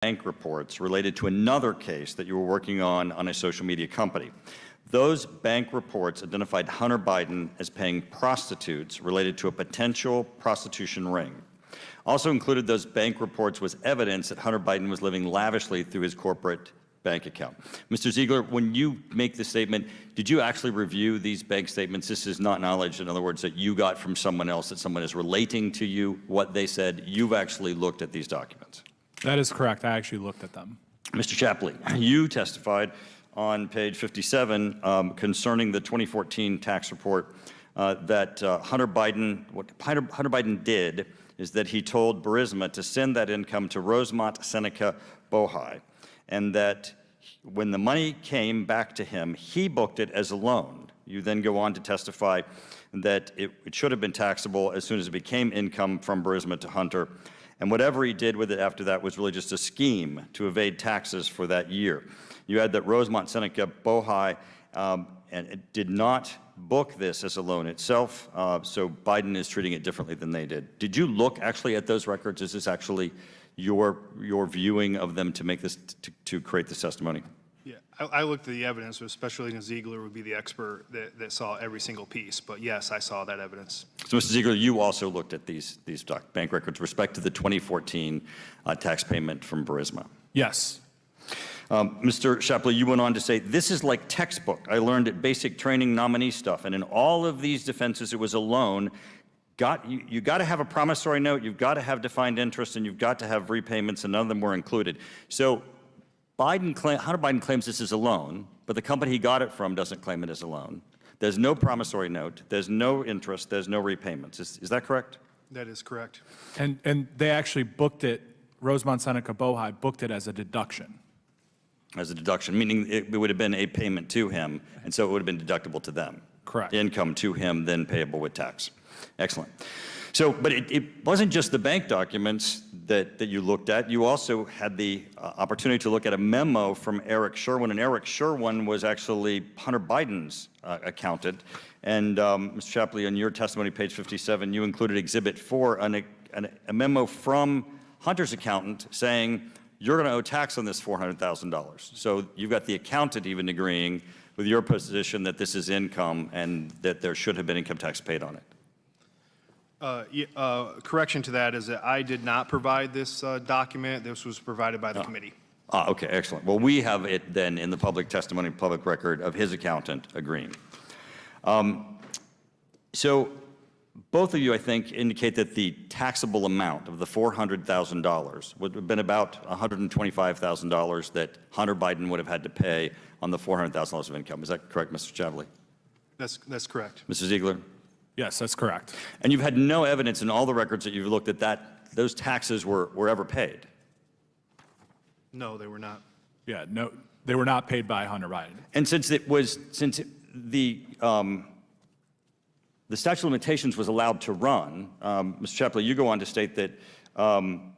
bank reports related to another case that you were working on a social media company. Those bank reports identified Hunter Biden as paying prostitutes related to a potential prostitution ring. Also included those bank reports was evidence that Hunter Biden was living lavishly through his corporate bank account. Mr. Ziegler, when you make the statement, did you actually review these bank statements? This is not knowledge, in other words, that you got from someone else, that someone is relating to you what they said. You've actually looked at these documents. That is correct. I actually looked at them. Mr. Shapley, you testified on page 57 concerning the 2014 tax report that what Hunter Biden did is that he told Burisma to send that income to Rosemont Seneca Bohai, and that when the money came back to him, he booked it as a loan. You then go on to testify that it should have been taxable as soon as it became income from Burisma to Hunter, and whatever he did with it after that was really just a scheme to evade taxes for that year. You had that Rosemont Seneca Bohai and it did not book this as a loan itself, so Biden is treating it differently than they did. Did you look actually at those records? Is this actually your viewing of them to make this, to create this testimony? Yeah, I looked at the evidence, especially Ziegler would be the expert that saw every single piece. But yes, I saw that evidence. So, Mr. Ziegler, you also looked at these bank records with respect to the 2014 tax payment from Burisma. Yes. Mr. Shapley, you went on to say, this is like textbook. I learned at basic training nominee stuff, and in all of these defenses, it was a loan. You got to have a promissory note, you've got to have defined interest, and you've got to have repayments, and none of them were included. So Hunter Biden claims this is a loan, but the company he got it from doesn't claim it as a loan. There's no promissory note, there's no interest, there's no repayments. Is that correct? That is correct. And they actually booked it, Rosemont Seneca Bohai booked it as a deduction. As a deduction, meaning it would have been a payment to him, and so it would have been deductible to them. Correct. Income to him, then payable with tax. Excellent. So, but it wasn't just the bank documents that you looked at. You also had the opportunity to look at a memo from Eric Sherwin, and Eric Sherwin was actually Hunter Biden's accountant. And Mr. Shapley, on your testimony, page 57, you included Exhibit 4, a memo from Hunter's accountant saying, you're going to owe tax on this $400,000. So you've got the accountant even agreeing with your position that this is income and that there should have been income tax paid on it. Correction to that is that I did not provide this document. This was provided by the committee. Okay, excellent. Well, we have it then in the public testimony, public record of his accountant agreeing. So both of you, I think, indicate that the taxable amount of the $400,000 would have been about $125,000 that Hunter Biden would have had to pay on the $400,000 of income. Is that correct, Mr. Shapley? That's correct. Mr. Ziegler? Yes, that's correct. And you've had no evidence in all the records that you've looked at that those taxes were ever paid? No, they were not. Yeah, no, they were not paid by Hunter Biden. And since the statute of limitations was allowed to run, Mr. Shapley, you go on to state that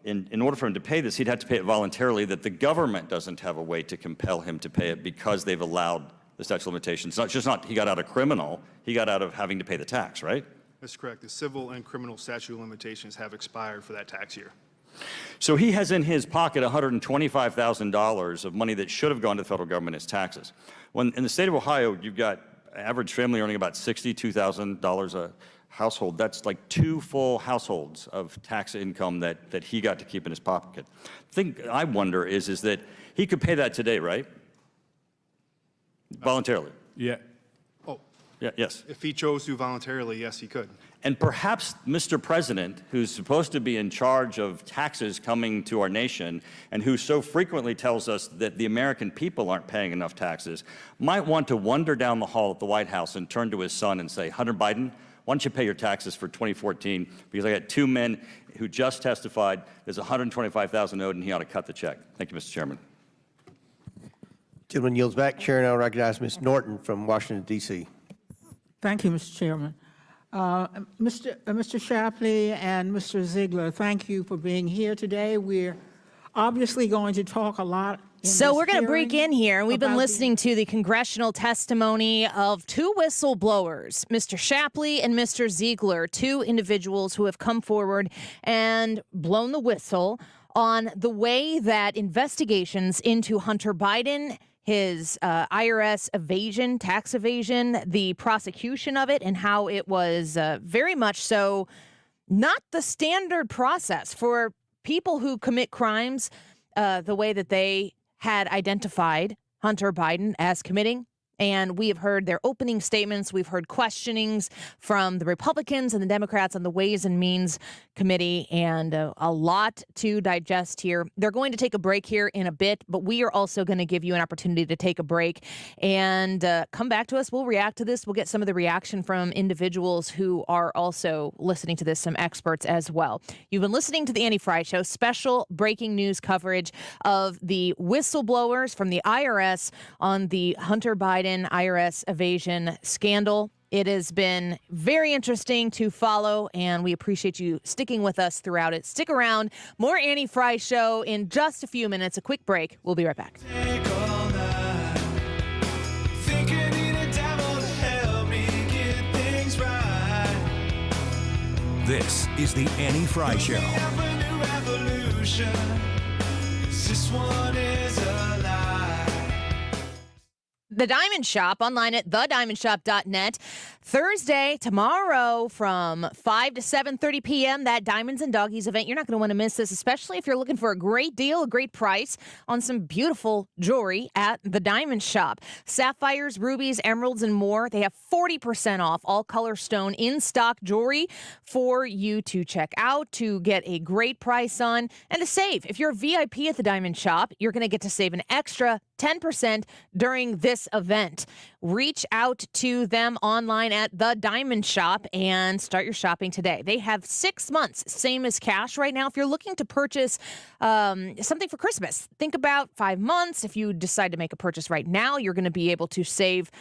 in order for him to pay this, he'd have to pay it voluntarily, that the government doesn't have a way to compel him to pay it because they've allowed the statute of limitations. It's not he got out of criminal, he got out of having to pay the tax, right? That's correct. The civil and criminal statute of limitations have expired for that tax year. So he has in his pocket $125,000 of money that should have gone to the federal government as taxes. When in the state of Ohio, you've got average family earning about $62,000 a household. That's like 2 full households of tax income that he got to keep in his pocket. The thing I wonder is that he could pay that today, right? Voluntarily. Yeah. Oh, Yeah, yes. if he chose to voluntarily, yes, he could. And perhaps Mr. President, who's supposed to be in charge of taxes coming to our nation and who so frequently tells us that the American people aren't paying enough taxes, might want to wander down the hall at the White House and turn to his son and say, Hunter Biden, why don't you pay your taxes for 2014? Because I got 2 men who just testified there's $125,000 owed and he ought to cut the check. Thank you, Mr. Chairman. Gentleman yields back. Chair now recognizes Ms. Norton from Washington, D.C. Thank you, Mr. Chairman. Mr. Shapley and Mr. Ziegler, thank you for being here today. We're obviously going to talk a lot. So we're going to break in here. We've been listening to the congressional testimony of 2 whistleblowers, Mr. Shapley and Mr. Ziegler, 2 individuals who have come forward and blown the whistle on the way that investigations into Hunter Biden, his IRS evasion, tax evasion, the prosecution of it, and how it was very much so not the standard process for people who commit crimes, the way that they had identified Hunter Biden as committing. And we have heard their opening statements. We've heard questionings from the Republicans and the Democrats on the Ways and Means Committee, and a lot to digest here. They're going to take a break here in a bit, but we are also going to give you an opportunity to take a break and come back to us. We'll react to this. We'll get some of the reaction from individuals who are also listening to this, some experts as well. You've been listening to The Annie Frey Show, special breaking news coverage of the whistleblowers from the IRS on the Hunter Biden IRS evasion scandal. It has been very interesting to follow, and we appreciate you sticking with us throughout it. Stick around. More Annie Frey Show in just a few minutes. A quick break. We'll be right back. This is the Annie Frey Show. This one is a lie. The Diamond Shop, online at thediamondshop.net. Thursday, tomorrow from 5 to 7:30 p.m., that Diamonds and Doggies event. You're not going to want to miss this, especially if you're looking for a great deal, a great price on some beautiful jewelry at the Diamond Shop. Sapphires, rubies, emeralds, and more. They have 40% off all color stone in-stock jewelry for you to check out, to get a great price on, and to save. If you're a VIP at the Diamond Shop, you're going to get to save an extra 10% during this event. Reach out to them online at The Diamond Shop and start your shopping today. They have 6 months, same as cash right now. If you're looking to purchase something for Christmas, think about 5 months. If you decide to make a purchase right now, you're going to be able to save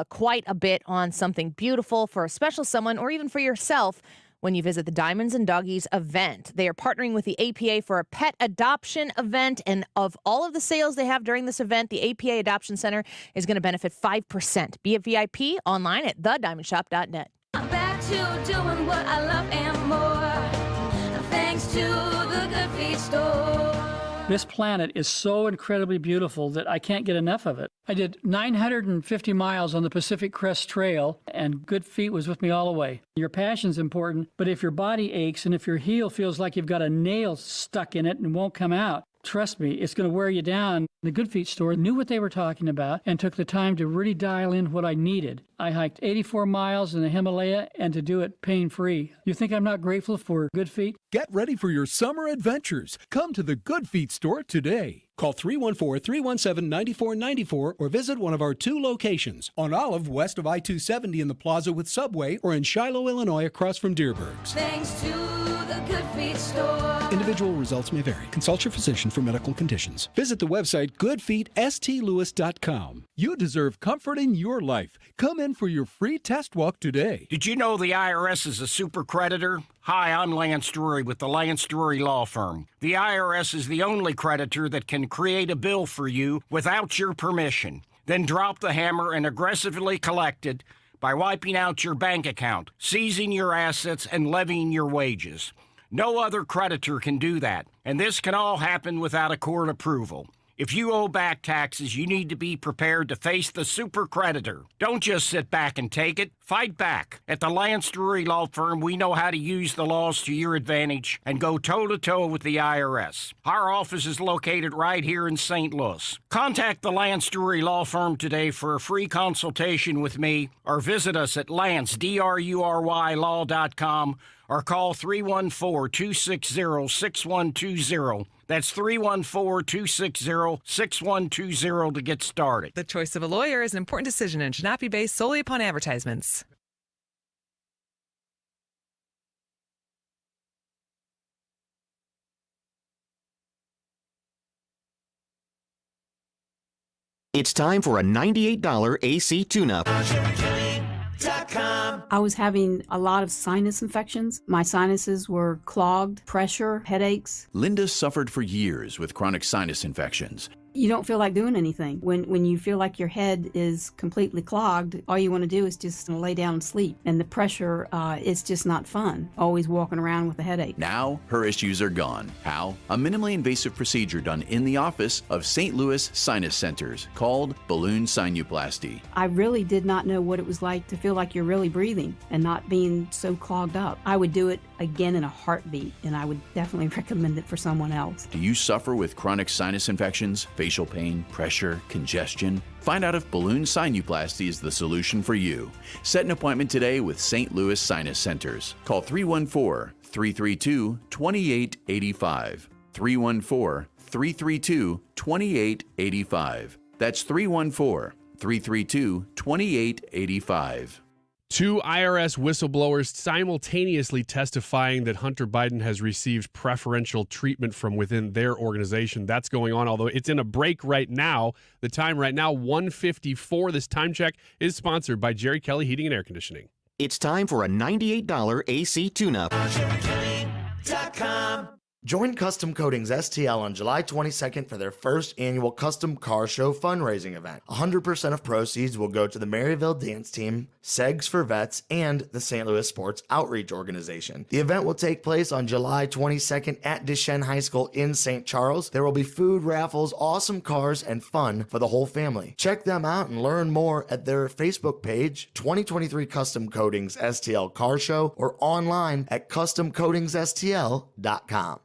quite a bit on something beautiful for a special someone or even for yourself when you visit the Diamonds and Doggies event. They are partnering with the APA for a pet adoption event, and of all of the sales they have during this event, the APA Adoption Center is going to benefit 5%. Be a VIP online at thediamondshop.net. I'm back to doing what I love and more, thanks to the Good Feet store. This planet is so incredibly beautiful that I can't get enough of it. I did 950 miles on the Pacific Crest Trail, and Good Feet was with me all the way. Your passion's important, but if your body aches and if your heel feels like you've got a nail stuck in it and won't come out, trust me, it's going to wear you down. The Good Feet store knew what they were talking about and took the time to really dial in what I needed. I hiked 84 miles in the Himalaya and to do it pain-free. You think I'm not grateful for Good Feet? Get ready for your summer adventures. Come to the Good Feet store today. Call 314-317-9494 or visit one of our 2 locations on Olive west of I-270 in the Plaza with Subway or in Shiloh, Illinois across from Deerberg's. Thanks to the Good Feet store. Individual results may vary. Consult your physician for medical conditions. Visit the website goodfeetstlewis.com. You deserve comfort in your life. Come in for your free test walk today. Did you know the IRS is a super creditor? Hi, I'm Lance Drury with the Lance Drury Law Firm. The IRS is the only creditor that can create a bill for you without your permission, then drop the hammer and aggressively collect it by wiping out your bank account, seizing your assets, and levying your wages. No other creditor can do that, and this can all happen without a court approval. If you owe back taxes, you need to be prepared to face the super creditor. Don't just sit back and take it. Fight back. At the Lance Drury Law Firm, we know how to use the laws to your advantage and go toe-to-toe with the IRS. Our office is located right here in St. Louis. Contact the Lance Drury Law Firm today for a free consultation with me, or visit us at lancedrurylaw.com or call 314-260-6120. That's 314-260-6120 to get started. The choice of a lawyer is an important decision and should not be based solely upon advertisements. It's time for a $98 AC tune-up. I was having a lot of sinus infections. My sinuses were clogged, pressure, headaches. Linda suffered for years with chronic sinus infections. You don't feel like doing anything. When you feel like your head is completely clogged, all you want to do is just lay down and sleep. And the pressure, it's just not fun, always walking around with a headache. Now, her issues are gone. How? A minimally invasive procedure done in the office of St. Louis Sinus Centers called balloon sinuplasty. I really did not know what it was like to feel like you're really breathing and not being so clogged up. I would do it again in a heartbeat, and I would definitely recommend it for someone else. Do you suffer with chronic sinus infections, facial pain, pressure, congestion? Find out if balloon sinuplasty is the solution for you. Set an appointment today with St. Louis Sinus Centers. Call 314-332-2885. 314-332-2885. That's 314-332-2885. Two IRS whistleblowers simultaneously testifying that Hunter Biden has received preferential treatment from within their organization. That's going on, although it's in a break right now. The time right now, 1:54. This time check is sponsored by Jerry Kelly Heating and Air Conditioning. It's time for a $98 AC tune-up. Join Custom Coatings STL on July 22nd for their first annual Custom Car Show fundraising event. 100% of proceeds will go to the Maryville Dance Team, SEGS for Vets, and the St. Louis Sports Outreach Organization. The event will take place on July 22nd at Deschênes High School in St. Charles. There will be food, raffles, awesome cars, and fun for the whole family. Check them out and learn more at their Facebook page, 2023 Custom Coatings STL Car Show, or online at customcoatingsstl.com.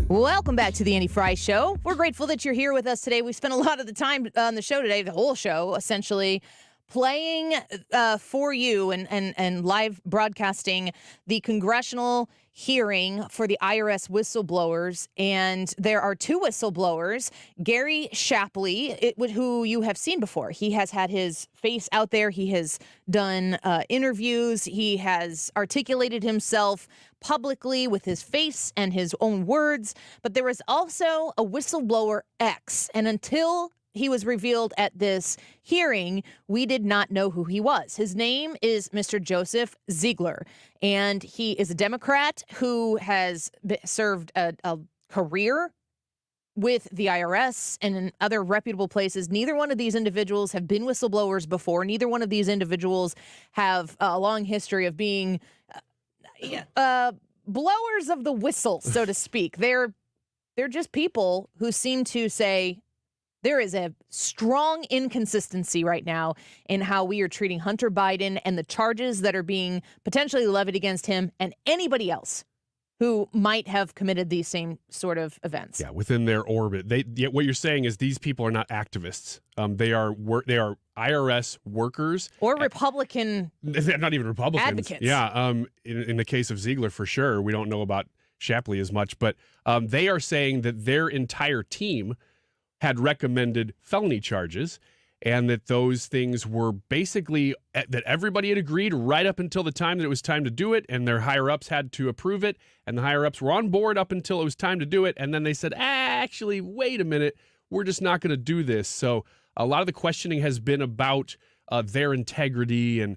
Welcome back to the Andy Fry Show. We're grateful that you're here with us today. We spent a lot of the time on the show today, the whole show, essentially, playing for you and live broadcasting the congressional hearing for the IRS whistleblowers. And there are two whistleblowers, Gary Shapley, who you have seen before. He has had his face out there. He has done interviews. He has articulated himself publicly with his face and his own words. But there was also a whistleblower X. And until he was revealed at this hearing, we did not know who he was. His name is Mr. Joseph Ziegler, and he is a Democrat who has served a career with the IRS and in other reputable places. Neither one of these individuals have been whistleblowers before. Neither one of these individuals have a long history of being blowers of the whistle, so to speak. They're just people who seem to say, there is a strong inconsistency right now in how we are treating Hunter Biden and the charges that are being potentially levied against him and anybody else who might have committed these same sort of events. Yeah, within their orbit. What you're saying is these people are not activists. They are IRS workers. Or Republican They're not even Republicans. advocates. Yeah, in the case of Ziegler, for sure. We don't know about Shapley as much, but they are saying that their entire team had recommended felony charges, and that those things were basically that everybody had agreed right up until the time that it was time to do it, and their higher-ups had to approve it, and the higher-ups were on board up until it was time to do it, and then they said, actually, wait a minute, we're just not going to do this. So a lot of the questioning has been about their integrity, and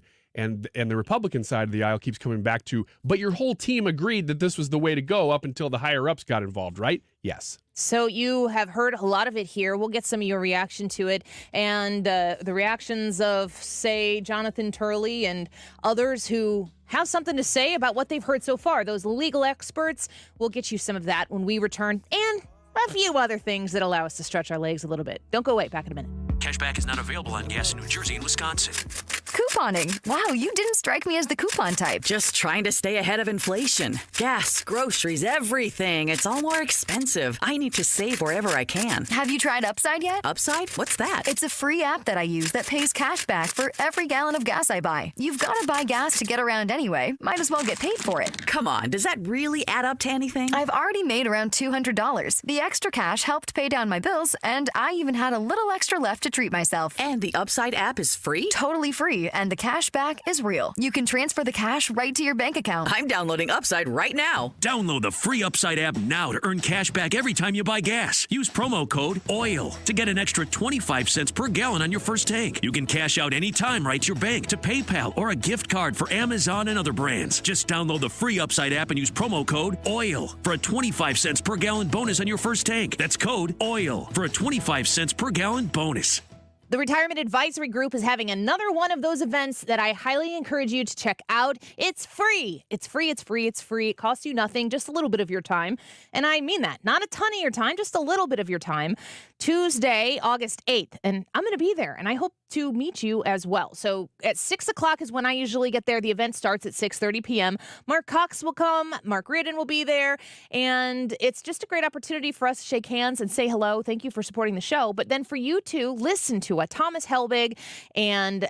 the Republican side of the aisle keeps coming back to, but your whole team agreed that this was the way to go up until the higher-ups got involved, right? Yes. So you have heard a lot of it here. We'll get some of your reaction to it and the reactions of, say, Jonathan Turley and others who have something to say about what they've heard so far. Those legal experts, we'll get you some of that when we return, and a few other things that allow us to stretch our legs a little bit. Don't go away. Back in a minute. Cashback is not available on gas in New Jersey and Wisconsin. Couponing. Wow, you didn't strike me as the coupon type. Just trying to stay ahead of inflation. Gas, groceries, everything. It's all more expensive. I need to save wherever I can. Have you tried Upside yet? Upside? What's that? It's a free app that I use that pays cash back for every gallon of gas I buy. You've got to buy gas to get around anyway. Might as well get paid for it. Come on, does that really add up to anything? I've already made around $200. The extra cash helped pay down my bills, and I even had a little extra left to treat myself. And the Upside app is free? Totally free. and the cash back is real. You can transfer the cash right to your bank account. I'm downloading Upside right now. Download the free Upside app now to earn cash back every time you buy gas. Use promo code OIL to get an extra 25 cents per gallon on your first tank. You can cash out anytime right to your bank, to PayPal, or a gift card for Amazon and other brands. Just download the free Upside app and use promo code OIL for a 25 cents per gallon bonus on your first tank. That's code OIL for a 25 cents per gallon bonus. The Retirement Advisory Group is having another one of those events that I highly encourage you to check out. It's free. It's free. It's free. It's free. It costs you nothing, just a little bit of your time. And I mean that. Not a ton of your time, just a little bit of your time. Tuesday, August 8th. And I'm going to be there, and I hope to meet you as well. So at 6 o'clock is when I usually get there. The event starts at 6:30 p.m. Mark Cox will come. Mark Reardon will be there. And it's just a great opportunity for us to shake hands and say hello. Thank you for supporting the show. But then for you to listen to what Thomas Helbig and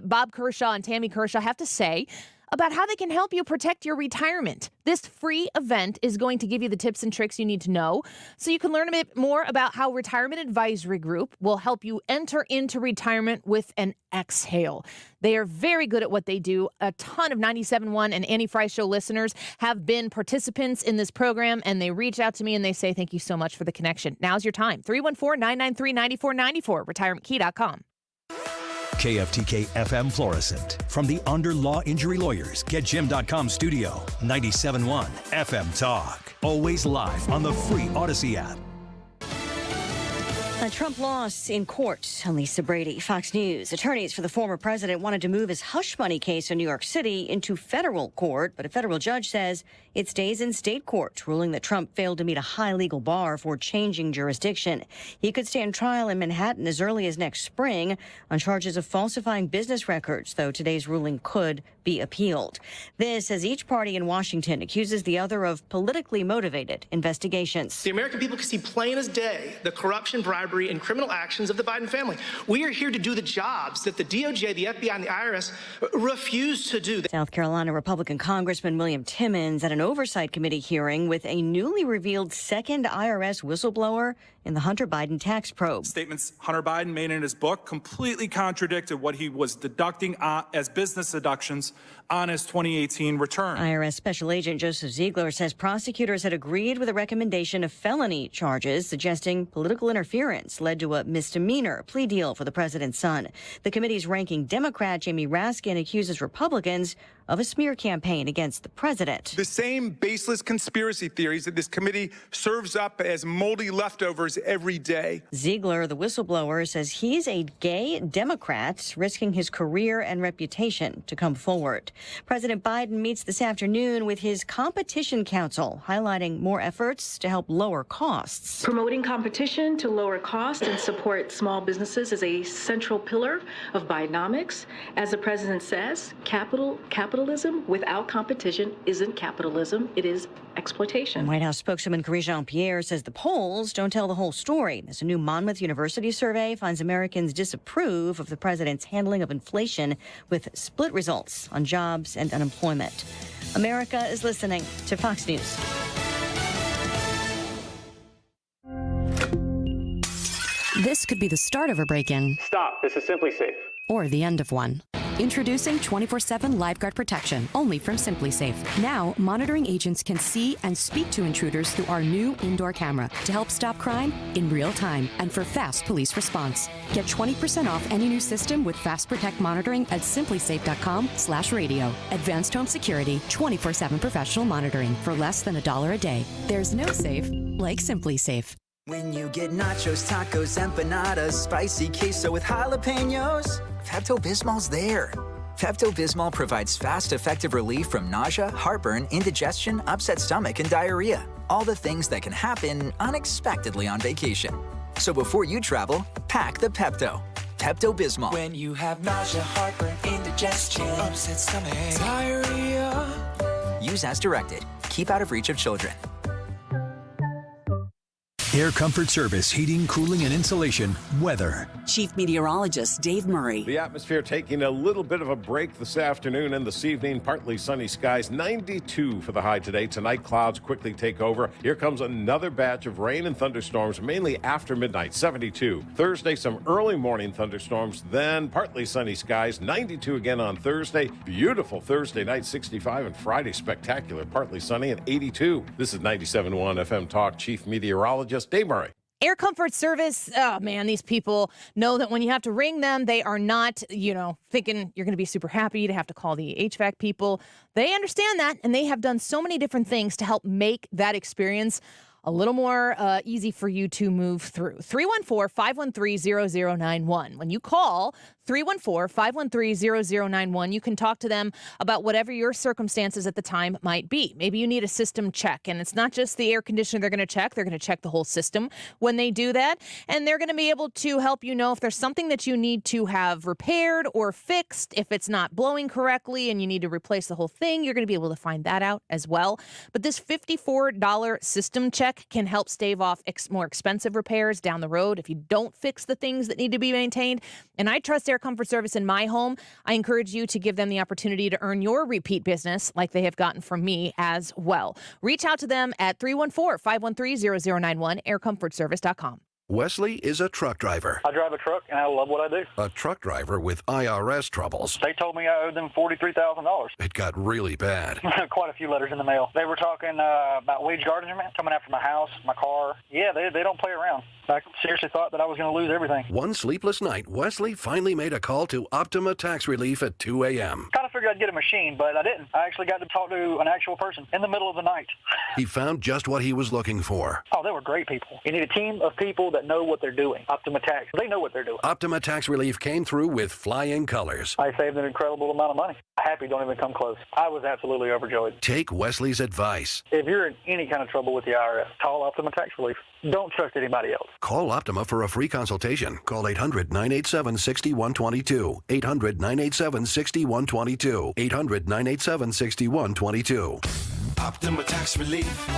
Bob Kershaw and Tammy Kershaw have to say about how they can help you protect your retirement. This free event is going to give you the tips and tricks you need to know so you can learn a bit more about how Retirement Advisory Group will help you enter into retirement with an exhale. They are very good at what they do. A ton of 97.1 and Annie Fry Show listeners have been participants in this program, and they reach out to me and they say, thank you so much for the connection. Now's your time. 314-993-9494, retirementkey.com. KFTK FM Florissant. From the Under Law Injury Lawyers, GetJim.com studio. 97.1 FM Talk. Always live on the free Odyssey app. Trump lost in court. Lisa Brady, Fox News. Attorneys for the former president wanted to move his hush money case in New York City into federal court, but a federal judge says it stays in state court, ruling that Trump failed to meet a high legal bar for changing jurisdiction. He could stand trial in Manhattan as early as next spring on charges of falsifying business records, though today's ruling could be appealed. This as each party in Washington accuses the other of politically motivated investigations. The American people can see plain as day the corruption, bribery, and criminal actions of the Biden family. We are here to do the jobs that the DOJ, the FBI, and the IRS refuse to do. South Carolina Republican Congressman William Timmons at an oversight committee hearing with a newly revealed second IRS whistleblower in the Hunter Biden tax probe. Statements Hunter Biden made in his book completely contradicted what he was deducting as business deductions on his 2018 return. IRS Special Agent Joseph Ziegler says prosecutors had agreed with a recommendation of felony charges, suggesting political interference led to a misdemeanor plea deal for the president's son. The committee's ranking Democrat, Jamie Raskin, accuses Republicans of a smear campaign against the president. The same baseless conspiracy theories that this committee serves up as moldy leftovers every day. Ziegler, the whistleblower, says he's a gay Democrat risking his career and reputation to come forward. President Biden meets this afternoon with his Competition Council, highlighting more efforts to help lower costs. Promoting competition to lower costs and support small businesses is a central pillar of Bidenomics. As the president says, capitalism without competition isn't capitalism, it is exploitation. White House spokeswoman Karine Jean-Pierre says the polls don't tell the whole story, as a new Monmouth University survey finds Americans disapprove of the president's handling of inflation, with split results on jobs and unemployment. America is listening to Fox News. This could be the start of a break-in. Stop. This is Simply Safe. Or the end of one. Introducing 24/7 Lifeguard Protection, only from Simply Safe. Now, monitoring agents can see and speak to intruders through our new indoor camera to help stop crime in real time and for fast police response. Get 20% off any new system with Fast Protect monitoring at simplysafe.com/radio. Advanced home security, 24/7 professional monitoring for less than $1 a day. There's no safe like Simply Safe. When you get nachos, tacos, empanadas, spicy queso with jalapenos, Pepto-Bismol's there. Pepto-Bismol provides fast, effective relief from nausea, heartburn, indigestion, upset stomach, and diarrhea. All the things that can happen unexpectedly on vacation. So before you travel, pack the Pepto. Pepto-Bismol. When you have nausea, heartburn, indigestion, upset stomach, diarrhea. Use as directed. Keep out of reach of children. Air Comfort Service, heating, cooling, and insulation. Weather. Chief Meteorologist Dave Murray. The atmosphere taking a little bit of a break this afternoon and this evening. Partly sunny skies, 92 for the high today. Tonight, clouds quickly take over. Here comes another batch of rain and thunderstorms, mainly after midnight, 72. Thursday, some early morning thunderstorms, then partly sunny skies, 92 again on Thursday. Beautiful Thursday night, 65, and Friday, spectacular, partly sunny at 82. This is 97.1 FM Talk Chief Meteorologist Dave Murray. Air Comfort Service, oh man, these people know that when you have to ring them, they are not, thinking you're going to be super happy to have to call the HVAC people. They understand that, and they have done so many different things to help make that experience a little more easy for you to move through. 314-513-0091. When you call 314-513-0091, you can talk to them about whatever your circumstances at the time might be. Maybe you need a system check, and it's not just the air conditioner they're going to check. They're going to check the whole system when they do that, and they're going to be able to help you know if there's something that you need to have repaired or fixed. If it's not blowing correctly and you need to replace the whole thing, you're going to be able to find that out as well. But this $54 system check can help stave off more expensive repairs down the road if you don't fix the things that need to be maintained. And I trust Air Comfort Service in my home. I encourage you to give them the opportunity to earn your repeat business like they have gotten from me as well. Reach out to them at 314-513-0091, aircomfortservice.com. Wesley is a truck driver. I drive a truck, and I love what I do. A truck driver with IRS troubles. They told me I owed them $43,000. It got really bad. Quite a few letters in the mail. They were talking about wage garnishment, coming after my house, my car. Yeah, they don't play around. I seriously thought that I was going to lose everything. One sleepless night, Wesley finally made a call to Optima Tax Relief at 2 a.m. Kind of figured I'd get a machine, but I didn't. I actually got to talk to an actual person in the middle of the night. He found just what he was looking for. Oh, they were great people. You need a team of people that know what they're doing. Optima Tax, they know what they're doing. Optima Tax Relief came through with flying colors. I saved an incredible amount of money. Happy don't even come close. I was absolutely overjoyed. Take Wesley's advice. If you're in any kind of trouble with the IRS, call Optima Tax Relief. Don't trust anybody else. Call Optima for a free consultation. Call 800-987-6122. 800-987-6122. 800-987-6122. Optima Tax Relief.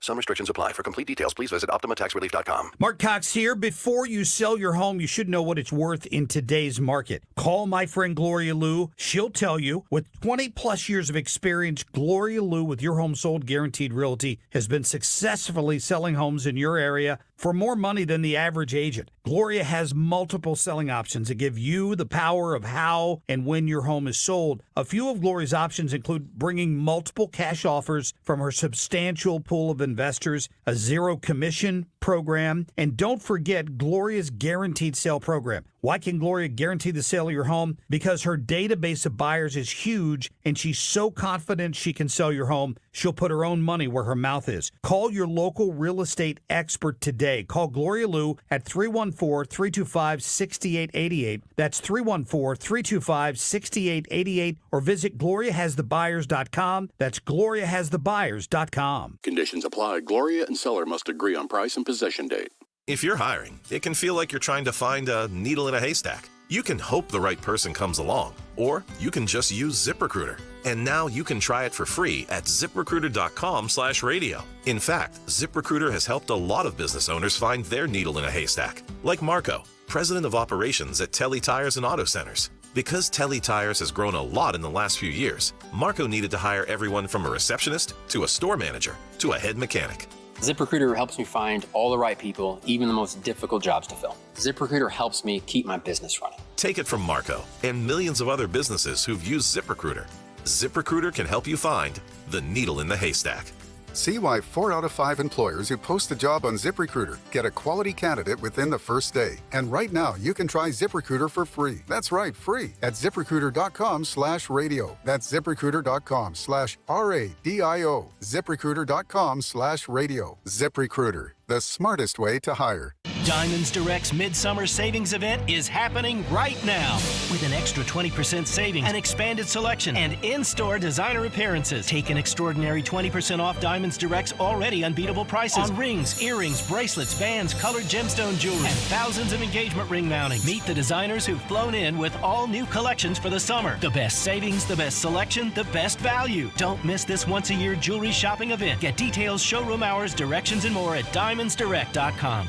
Some restrictions apply. For complete details, please visit OptimaTaxRelief.com. Mark Cox here. Before you sell your home, you should know what it's worth in today's market. Call my friend Gloria Liu. She'll tell you. With 20-plus years of experience, Gloria Liu with Your Home Sold Guaranteed Realty has been successfully selling homes in your area for more money than the average agent. Gloria has multiple selling options that give you the power of how and when your home is sold. A few of Gloria's options include bringing multiple cash offers from her substantial pool of investors, a zero commission program, and don't forget Gloria's guaranteed sale program. Why can Gloria guarantee the sale of your home? Because her database of buyers is huge, and she's so confident she can sell your home, she'll put her own money where her mouth is. Call your local real estate expert today. Call Gloria Liu at 314-325-6888. That's 314-325-6888, or visit GloriaHasTheBuyers.com. That's GloriaHasTheBuyers.com. Conditions apply. Gloria and seller must agree on price and possession date. If you're hiring, it can feel like you're trying to find a needle in a haystack. You can hope the right person comes along, or you can just use ZipRecruiter. And now you can try it for free at ZipRecruiter.com/radio. In fact, ZipRecruiter has helped a lot of business owners find their needle in a haystack, like Marco, president of operations at Telly Tires and Auto Centers. Because Telly Tires has grown a lot in the last few years, Marco needed to hire everyone from a receptionist to a store manager to a head mechanic. ZipRecruiter helps me find all the right people, even the most difficult jobs to fill. ZipRecruiter helps me keep my business running. Take it from Marco and millions of other businesses who've used ZipRecruiter. ZipRecruiter can help you find the needle in the haystack. See why 4 out of 5 employers who post a job on ZipRecruiter get a quality candidate within the first day. And right now, you can try ZipRecruiter for free. That's right, free at ZipRecruiter.com/radio. That's ZipRecruiter.com/RADIO. ZipRecruiter.com/radio. ZipRecruiter, the smartest way to hire. Diamonds Direct's Midsummer Savings Event is happening right now. With an extra 20% savings, an expanded selection, and in-store designer appearances. Take an extraordinary 20% off Diamonds Direct's already unbeatable prices on rings, earrings, bracelets, bands, colored gemstone jewelry, and thousands of engagement ring mountings. Meet the designers who've flown in with all new collections for the summer. The best savings, the best selection, the best value. Don't miss this once-a-year jewelry shopping event. Get details, showroom hours, directions, and more at DiamondsDirect.com.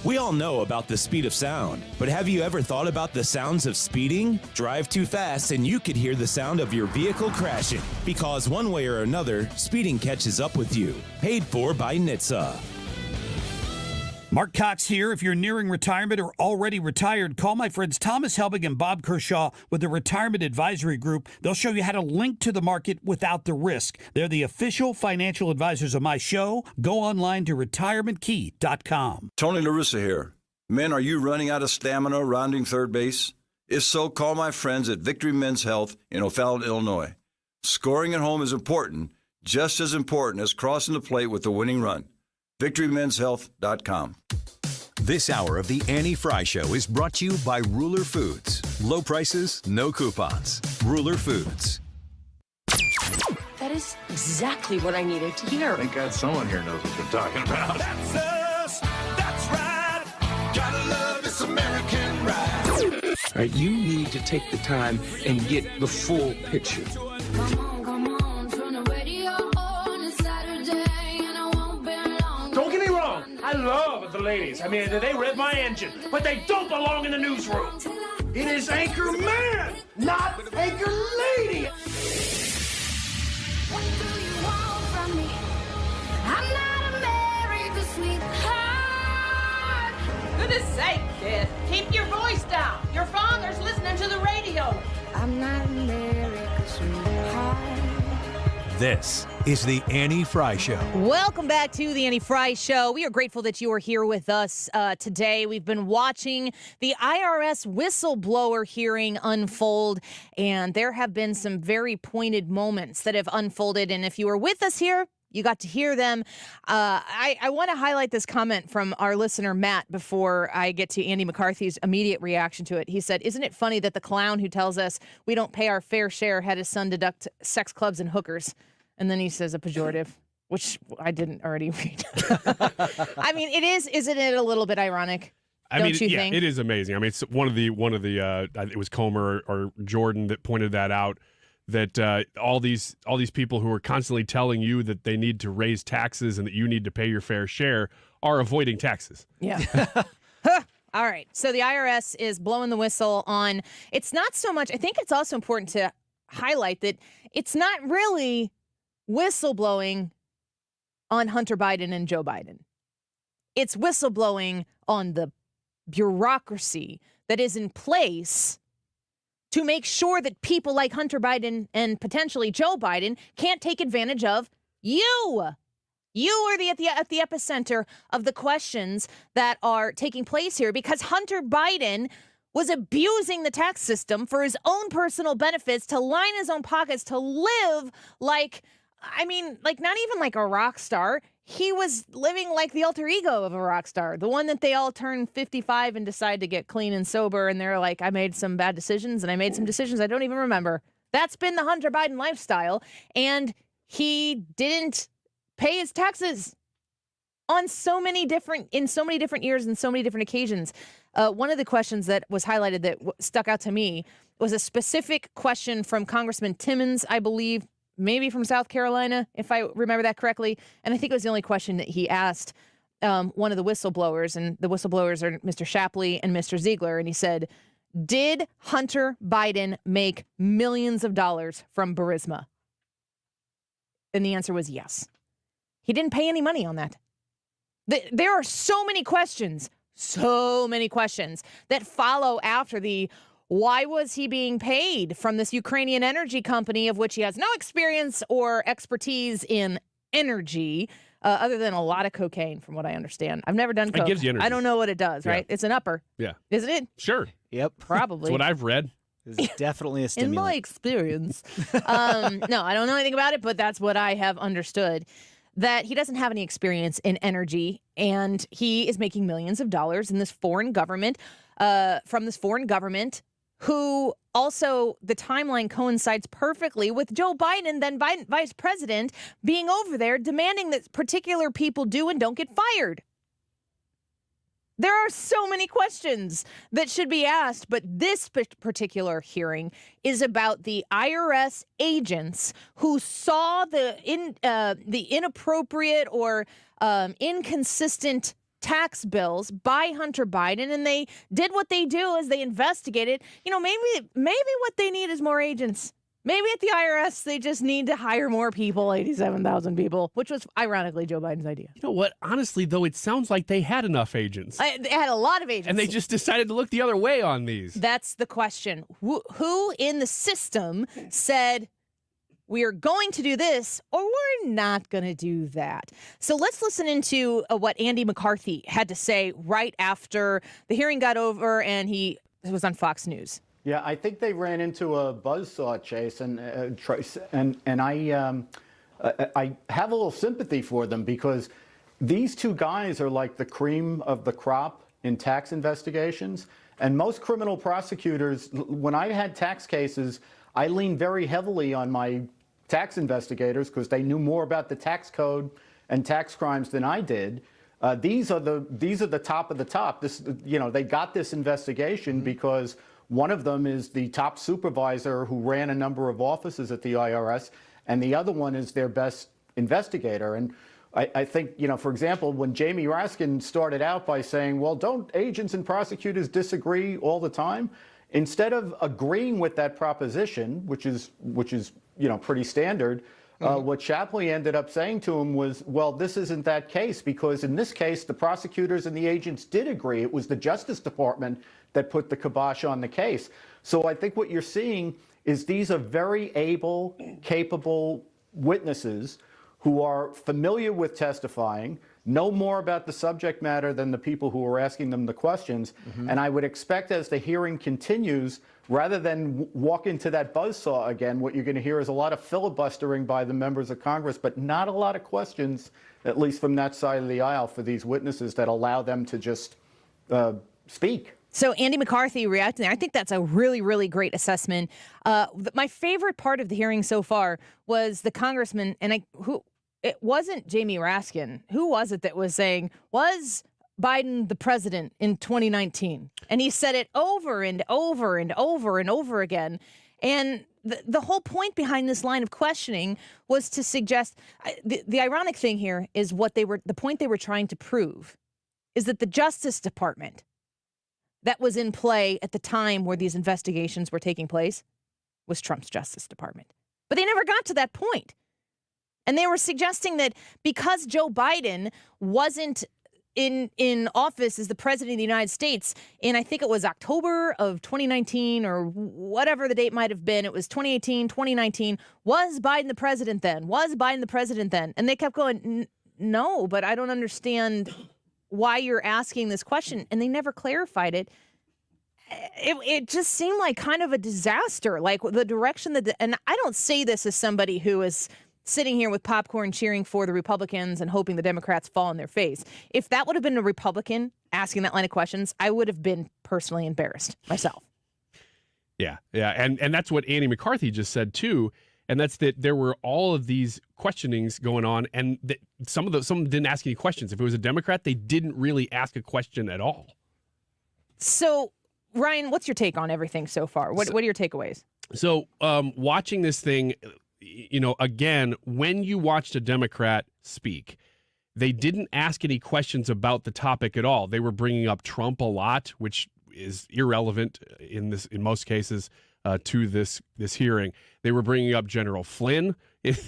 We all know about the speed of sound, but have you ever thought about the sounds of speeding? Drive too fast and you could hear the sound of your vehicle crashing, because one way or another, speeding catches up with you. Paid for by NHTSA. Mark Cox here. If you're nearing retirement or already retired, call my friends Thomas Helbig and Bob Kershaw with the Retirement Advisory Group. They'll show you how to link to the market without the risk. They're the official financial advisors of my show. Go online to retirementkey.com. Tony La Russa here. Men, are you running out of stamina rounding third base? If so, call my friends at Victory Men's Health in O'Fallon, Illinois. Scoring at home is important, just as important as crossing the plate with the winning run. VictoryMen'sHealth.com. This hour of the Annie Fry Show is brought to you by Ruler Foods. Low prices, no coupons. Ruler Foods. That is exactly what I needed to hear. Thank God someone here knows what they're talking about. That's us. That's right. Gotta love this American ride. All right, you need to take the time and get the full picture. Don't get me wrong, I love the ladies. I mean, they rev my engine, but they don't belong in the newsroom. It is Anchor Man, not Anchor Lady. What do you want from me? I'm not America's sweetheart. Goodness sake, kid. Keep your voice down. Your father's listening to the radio. I'm not America's sweetheart. This is the Annie Fry Show. Welcome back to the Annie Fry Show. We are grateful that you are here with us today. We've been watching the IRS whistleblower hearing unfold, and there have been some very pointed moments that have unfolded. And if you were with us here, you got to hear them. I want to highlight this comment from our listener, Matt, before I get to Andy McCarthy's immediate reaction to it. He said, "Isn't it funny that the clown who tells us we don't pay our fair share had his son deduct sex clubs and hookers?" And then he says a pejorative, which I didn't already read. I mean, isn't it a little bit ironic? Don't you think? It is amazing. I mean, it's one of the it was Comer or Jordan that pointed that out, that all these people who are constantly telling you that they need to raise taxes and that you need to pay your fair share are avoiding taxes. Yeah. All right. So the IRS is blowing the whistle on, it's not so much, I think it's also important to highlight that it's not really whistleblowing on Hunter Biden and Joe Biden. It's whistleblowing on the bureaucracy that is in place to make sure that people like Hunter Biden and potentially Joe Biden can't take advantage of you. You are at the epicenter of the questions that are taking place here, because Hunter Biden was abusing the tax system for his own personal benefits, to line his own pockets, to live like not even like a rock star. He was living like the alter ego of a rock star, the one that they all turn 55 and decide to get clean and sober, and they're like, I made some bad decisions, and I made some decisions I don't even remember. That's been the Hunter Biden lifestyle, and he didn't pay his taxes in so many different years and so many different occasions. One of the questions that was highlighted that stuck out to me was a specific question from Congressman Timmons, I believe, maybe from South Carolina, if I remember that correctly. And I think it was the only question that he asked one of the whistleblowers, and the whistleblowers are Mr. Shapley and Mr. Ziegler. And he said, did Hunter Biden make millions of dollars from Burisma? And the answer was yes. He didn't pay any money on that. There are so many questions that follow after the, why was he being paid from this Ukrainian energy company of which he has no experience or expertise in energy, other than a lot of cocaine, from what I understand. I've never done coke. It gives you energy. I don't know what it does, right? Yeah. It's an upper. Yeah. Isn't it? Sure. Yep. Probably. That's what I've read. It's definitely a stimulant. In my experience. No, I don't know anything about it, but that's what I have understood. That he doesn't have any experience in energy, and he is making millions of dollars in this foreign government, from this foreign government, who also, the timeline coincides perfectly with Joe Biden, then vice president, being over there demanding that particular people do and don't get fired. There are so many questions that should be asked, but this particular hearing is about the IRS agents who saw the inappropriate or inconsistent tax bills by Hunter Biden, and they did what they do is they investigated. Maybe what they need is more agents. Maybe at the IRS, they just need to hire more people, 87,000 people, which was ironically Joe Biden's idea. You know what? Honestly, though, it sounds like they had enough agents. They had a lot of agents. And they just decided to look the other way on these. That's the question. Who in the system said, we are going to do this or we're not going to do that? So let's listen into what Andy McCarthy had to say right after the hearing got over and he was on Fox News. Yeah, I think they ran into a buzzsaw, Chase, and Trace, and I have a little sympathy for them because these two guys are like the cream of the crop in tax investigations. And most criminal prosecutors, when I had tax cases, I leaned very heavily on my tax investigators because they knew more about the tax code and tax crimes than I did. These are the top of the top. They got this investigation because one of them is the top supervisor who ran a number of offices at the IRS, and the other one is their best investigator. And I think, for example, when Jamie Raskin started out by saying, well, don't agents and prosecutors disagree all the time? Instead of agreeing with that proposition, which is pretty standard, what Shapley ended up saying to him was, well, this isn't that case, because in this case, the prosecutors and the agents did agree. It was the Justice Department that put the kibosh on the case. So I think what you're seeing is these are very able, capable witnesses who are familiar with testifying, know more about the subject matter than the people who are asking them the questions. And I would expect as the hearing continues, rather than walk into that buzzsaw again, what you're going to hear is a lot of filibustering by the members of Congress, but not a lot of questions, at least from that side of the aisle, for these witnesses that allow them to just speak. So Andy McCarthy reacting there. I think that's a really, really great assessment. My favorite part of the hearing so far was the congressman, and it wasn't Jamie Raskin. Who was it that was saying, was Biden the president in 2019? And he said it over and over and over and over again. And the whole point behind this line of questioning was to suggest the ironic thing here is the point they were trying to prove is that the Justice Department that was in play at the time where these investigations were taking place was Trump's Justice Department. But they never got to that point. And they were suggesting that because Joe Biden wasn't in office as the president of the United States in, I think it was October of 2019 or whatever the date might have been, it was 2018, 2019, was Biden the president then? Was Biden the president then? And they kept going, no, but I don't understand why you're asking this question. And they never clarified it. It just seemed like kind of a disaster, like the direction and I don't say this as somebody who is sitting here with popcorn cheering for the Republicans and hoping the Democrats fall on their face. If that would have been a Republican asking that line of questions, I would have been personally embarrassed myself. Yeah. And that's what Andy McCarthy just said, too. And that's that there were all of these questionings going on, and some didn't ask any questions. If it was a Democrat, they didn't really ask a question at all. So, Ryan, what's your take on everything so far? What are your takeaways? So, watching this thing, again, when you watched a Democrat speak, they didn't ask any questions about the topic at all. They were bringing up Trump a lot, which is irrelevant in most cases to this hearing. They were bringing up General Flynn.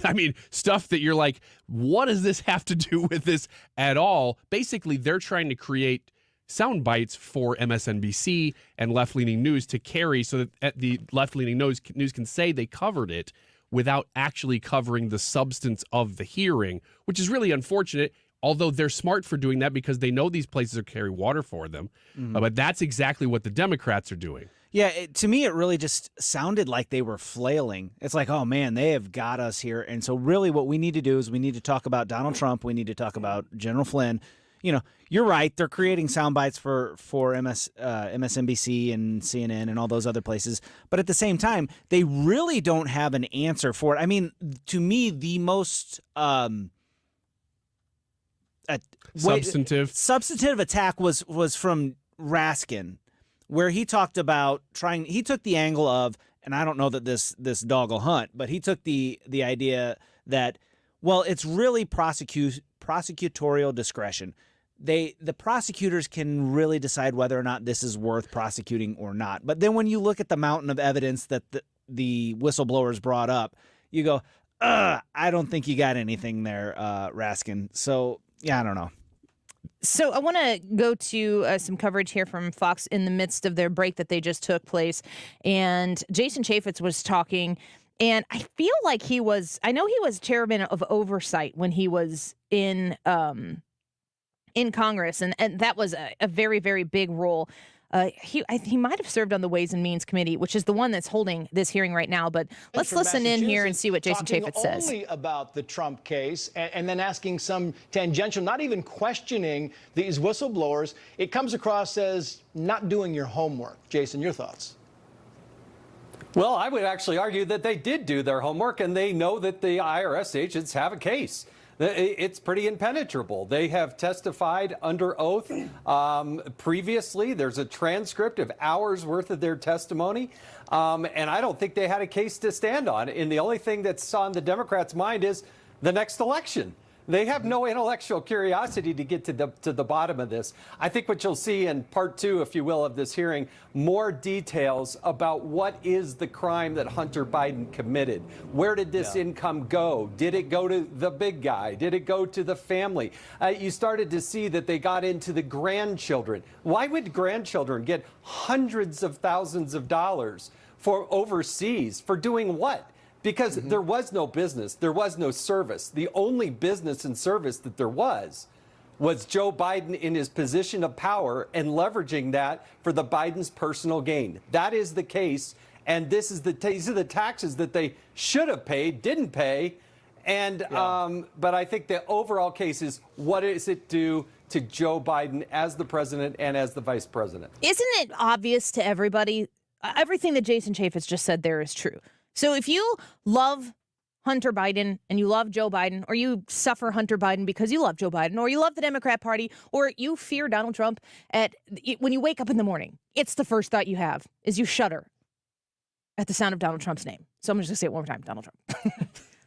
I mean, stuff that you're like, what does this have to do with this at all? Basically, they're trying to create sound bites for MSNBC and left-leaning news to carry so that the left-leaning news can say they covered it without actually covering the substance of the hearing, which is really unfortunate, although they're smart for doing that because they know these places are carry water for them. But that's exactly what the Democrats are doing. Yeah, to me, it really just sounded like they were flailing. It's like, oh, man, they have got us here. And so really what we need to do is we need to talk about Donald Trump. We need to talk about General Flynn. You're right. They're creating sound bites for MSNBC and CNN and all those other places. But at the same time, they really don't have an answer for it. I mean, to me, the most substantive attack was from Raskin, where he talked about he took the angle of, and I don't know that this dog will hunt, but he took the idea that, well, it's really prosecutorial discretion. the prosecutors can really decide whether or not this is worth prosecuting or not. But then when you look at the mountain of evidence that the whistleblowers brought up, you go, I don't think you got anything there, Raskin. So, yeah, I don't know. So I want to go to some coverage here from Fox in the midst of their break that they just took place. And Jason Chaffetz was talking, and I feel like I know he was chairman of oversight when he was in Congress, and that was a very, very big role. He might have served on the Ways and Means Committee, which is the one that's holding this hearing right now. But let's listen in here and see what Jason Chaffetz says. Only about the Trump case and then asking some tangential, not even questioning these whistleblowers. It comes across as not doing your homework. Jason, your thoughts? Well, I would actually argue that they did do their homework and they know that the IRS agents have a case. It's pretty impenetrable. They have testified under oath previously. There's a transcript of hours worth of their testimony. And I don't think they had a case to stand on. And the only thing that's on the Democrats' mind is the next election. They have no intellectual curiosity to get to the bottom of this. I think what you'll see in part two, if you will, of this hearing, more details about what is the crime that Hunter Biden committed. Where did this income go? Did it go to the big guy? Did it go to the family? You started to see that they got into the grandchildren. Why would grandchildren get hundreds of thousands of dollars for overseas for doing what? Because there was no business, there was no service. The only business and service that there was Joe Biden in his position of power and leveraging that for the Biden's personal gain. That is the case, and these are the taxes that they should have paid, didn't pay. And but I think the overall case is, what does it do to Joe Biden as the president and as the vice president? Isn't it obvious to everybody? Everything that Jason Chaffetz just said there is true. So if you love Hunter Biden and you love Joe Biden, or you suffer Hunter Biden because you love Joe Biden, or you love the Democrat Party, or you fear Donald Trump, when you wake up in the morning, it's the first thought you have is you shudder at the sound of Donald Trump's name. So I'm just going to say it one more time, Donald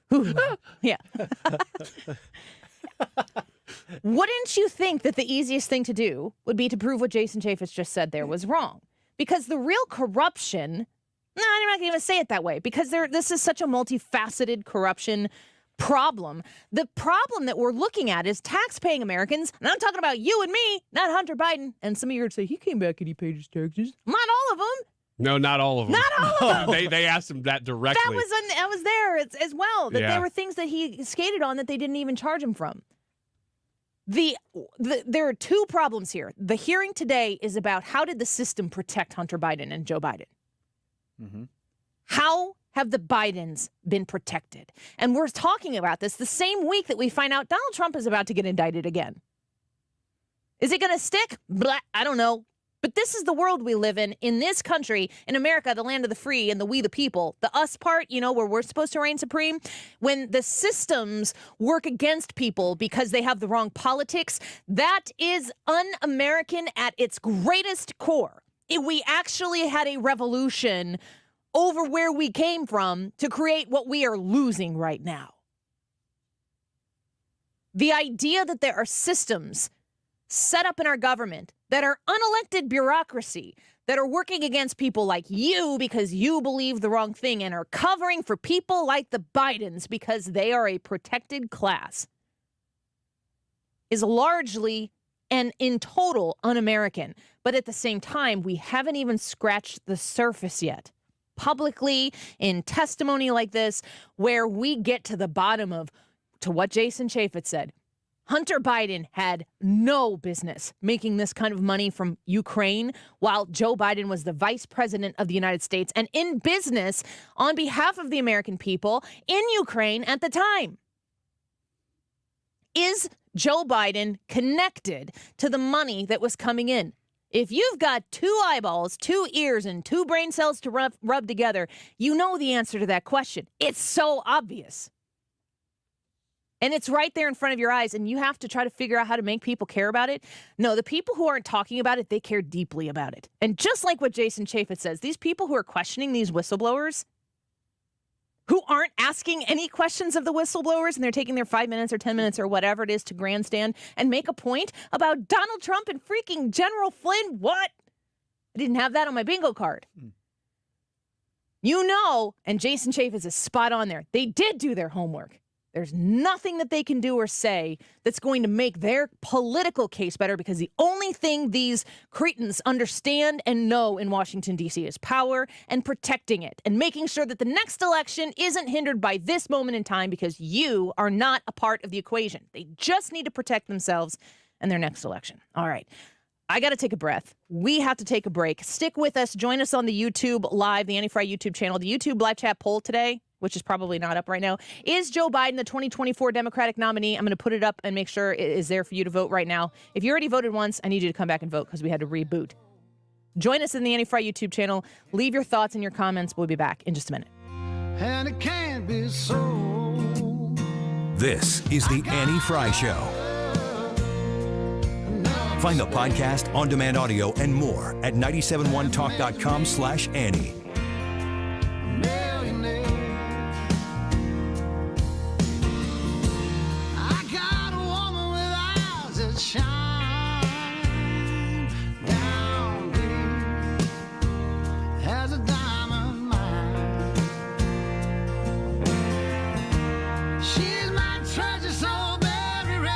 Trump. Yeah. Wouldn't you think that the easiest thing to do would be to prove what Jason Chaffetz just said there was wrong? Because the real corruption... No, I'm not going to say it that way, because this is such a multifaceted corruption problem. The problem that we're looking at is tax-paying Americans, and I'm talking about you and me, not Hunter Biden. And some of you are going to say, he came back and he paid his taxes. Not all of them. No, not all of them. Not all of them. They asked him that directly. That was there as well, that there were things that he skated on that they didn't even charge him from. There are two problems here. The hearing today is about how did the system protect Hunter Biden and Joe Biden? Mm-hmm. How have the Bidens been protected? And we're talking about this the same week that we find out Donald Trump is about to get indicted again. Is it going to stick? Blah, I don't know. But this is the world we live in this country, in America, the land of the free and the we the people. The us part, where we're supposed to reign supreme. When the systems work against people because they have the wrong politics, that is un-American at its greatest core. We actually had a revolution over where we came from to create what we are losing right now. The idea that there are systems set up in our government that are unelected bureaucracy that are working against people like you because you believe the wrong thing and are covering for people like the Bidens because they are a protected class is largely and in total un-American. But at the same time, we haven't even scratched the surface yet. Publicly, in testimony like this, where we get to the bottom of, to what Jason Chaffetz said, Hunter Biden had no business making this kind of money from Ukraine while Joe Biden was the vice president of the United States and in business on behalf of the American people in Ukraine at the time. Is Joe Biden connected to the money that was coming in? If you've got two eyeballs, two ears, and two brain cells to rub together, you know the answer to that question. It's so obvious. And it's right there in front of your eyes, and you have to try to figure out how to make people care about it. No, the people who aren't talking about it, they care deeply about it. And just like what Jason Chaffetz says, these people who are questioning these whistleblowers, who aren't asking any questions of the whistleblowers, and they're taking their 5 minutes or 10 minutes or whatever it is to grandstand and make a point about Donald Trump and freaking General Flynn. What? I didn't have that on my bingo card. You know, and Jason Chaffetz is spot on there. They did do their homework. There's nothing that they can do or say that's going to make their political case better, because the only thing these cretins understand and know in Washington, D.C. is power and protecting it and making sure that the next election isn't hindered by this moment in time, because you are not a part of the equation. They just need to protect themselves and their next election. All right. I got to take a breath. We have to take a break. Stick with us. Join us on the YouTube Live, the Annie Fry YouTube channel. The YouTube live chat poll today, which is probably not up right now, is Joe Biden the 2024 Democratic nominee? I'm going to put it up and make sure it is there for you to vote right now. If you already voted once, I need you to come back and vote, because we had to reboot. Join us in the Annie Fry YouTube channel. Leave your thoughts and your comments. We'll be back in just a minute. And it can't be so. This is the Annie Fry Show. Find the podcast, on-demand audio, and more at 971talk.com/Annie. I got a woman with eyes that shine down deep as a diamond mine. She's my treasure so very rare.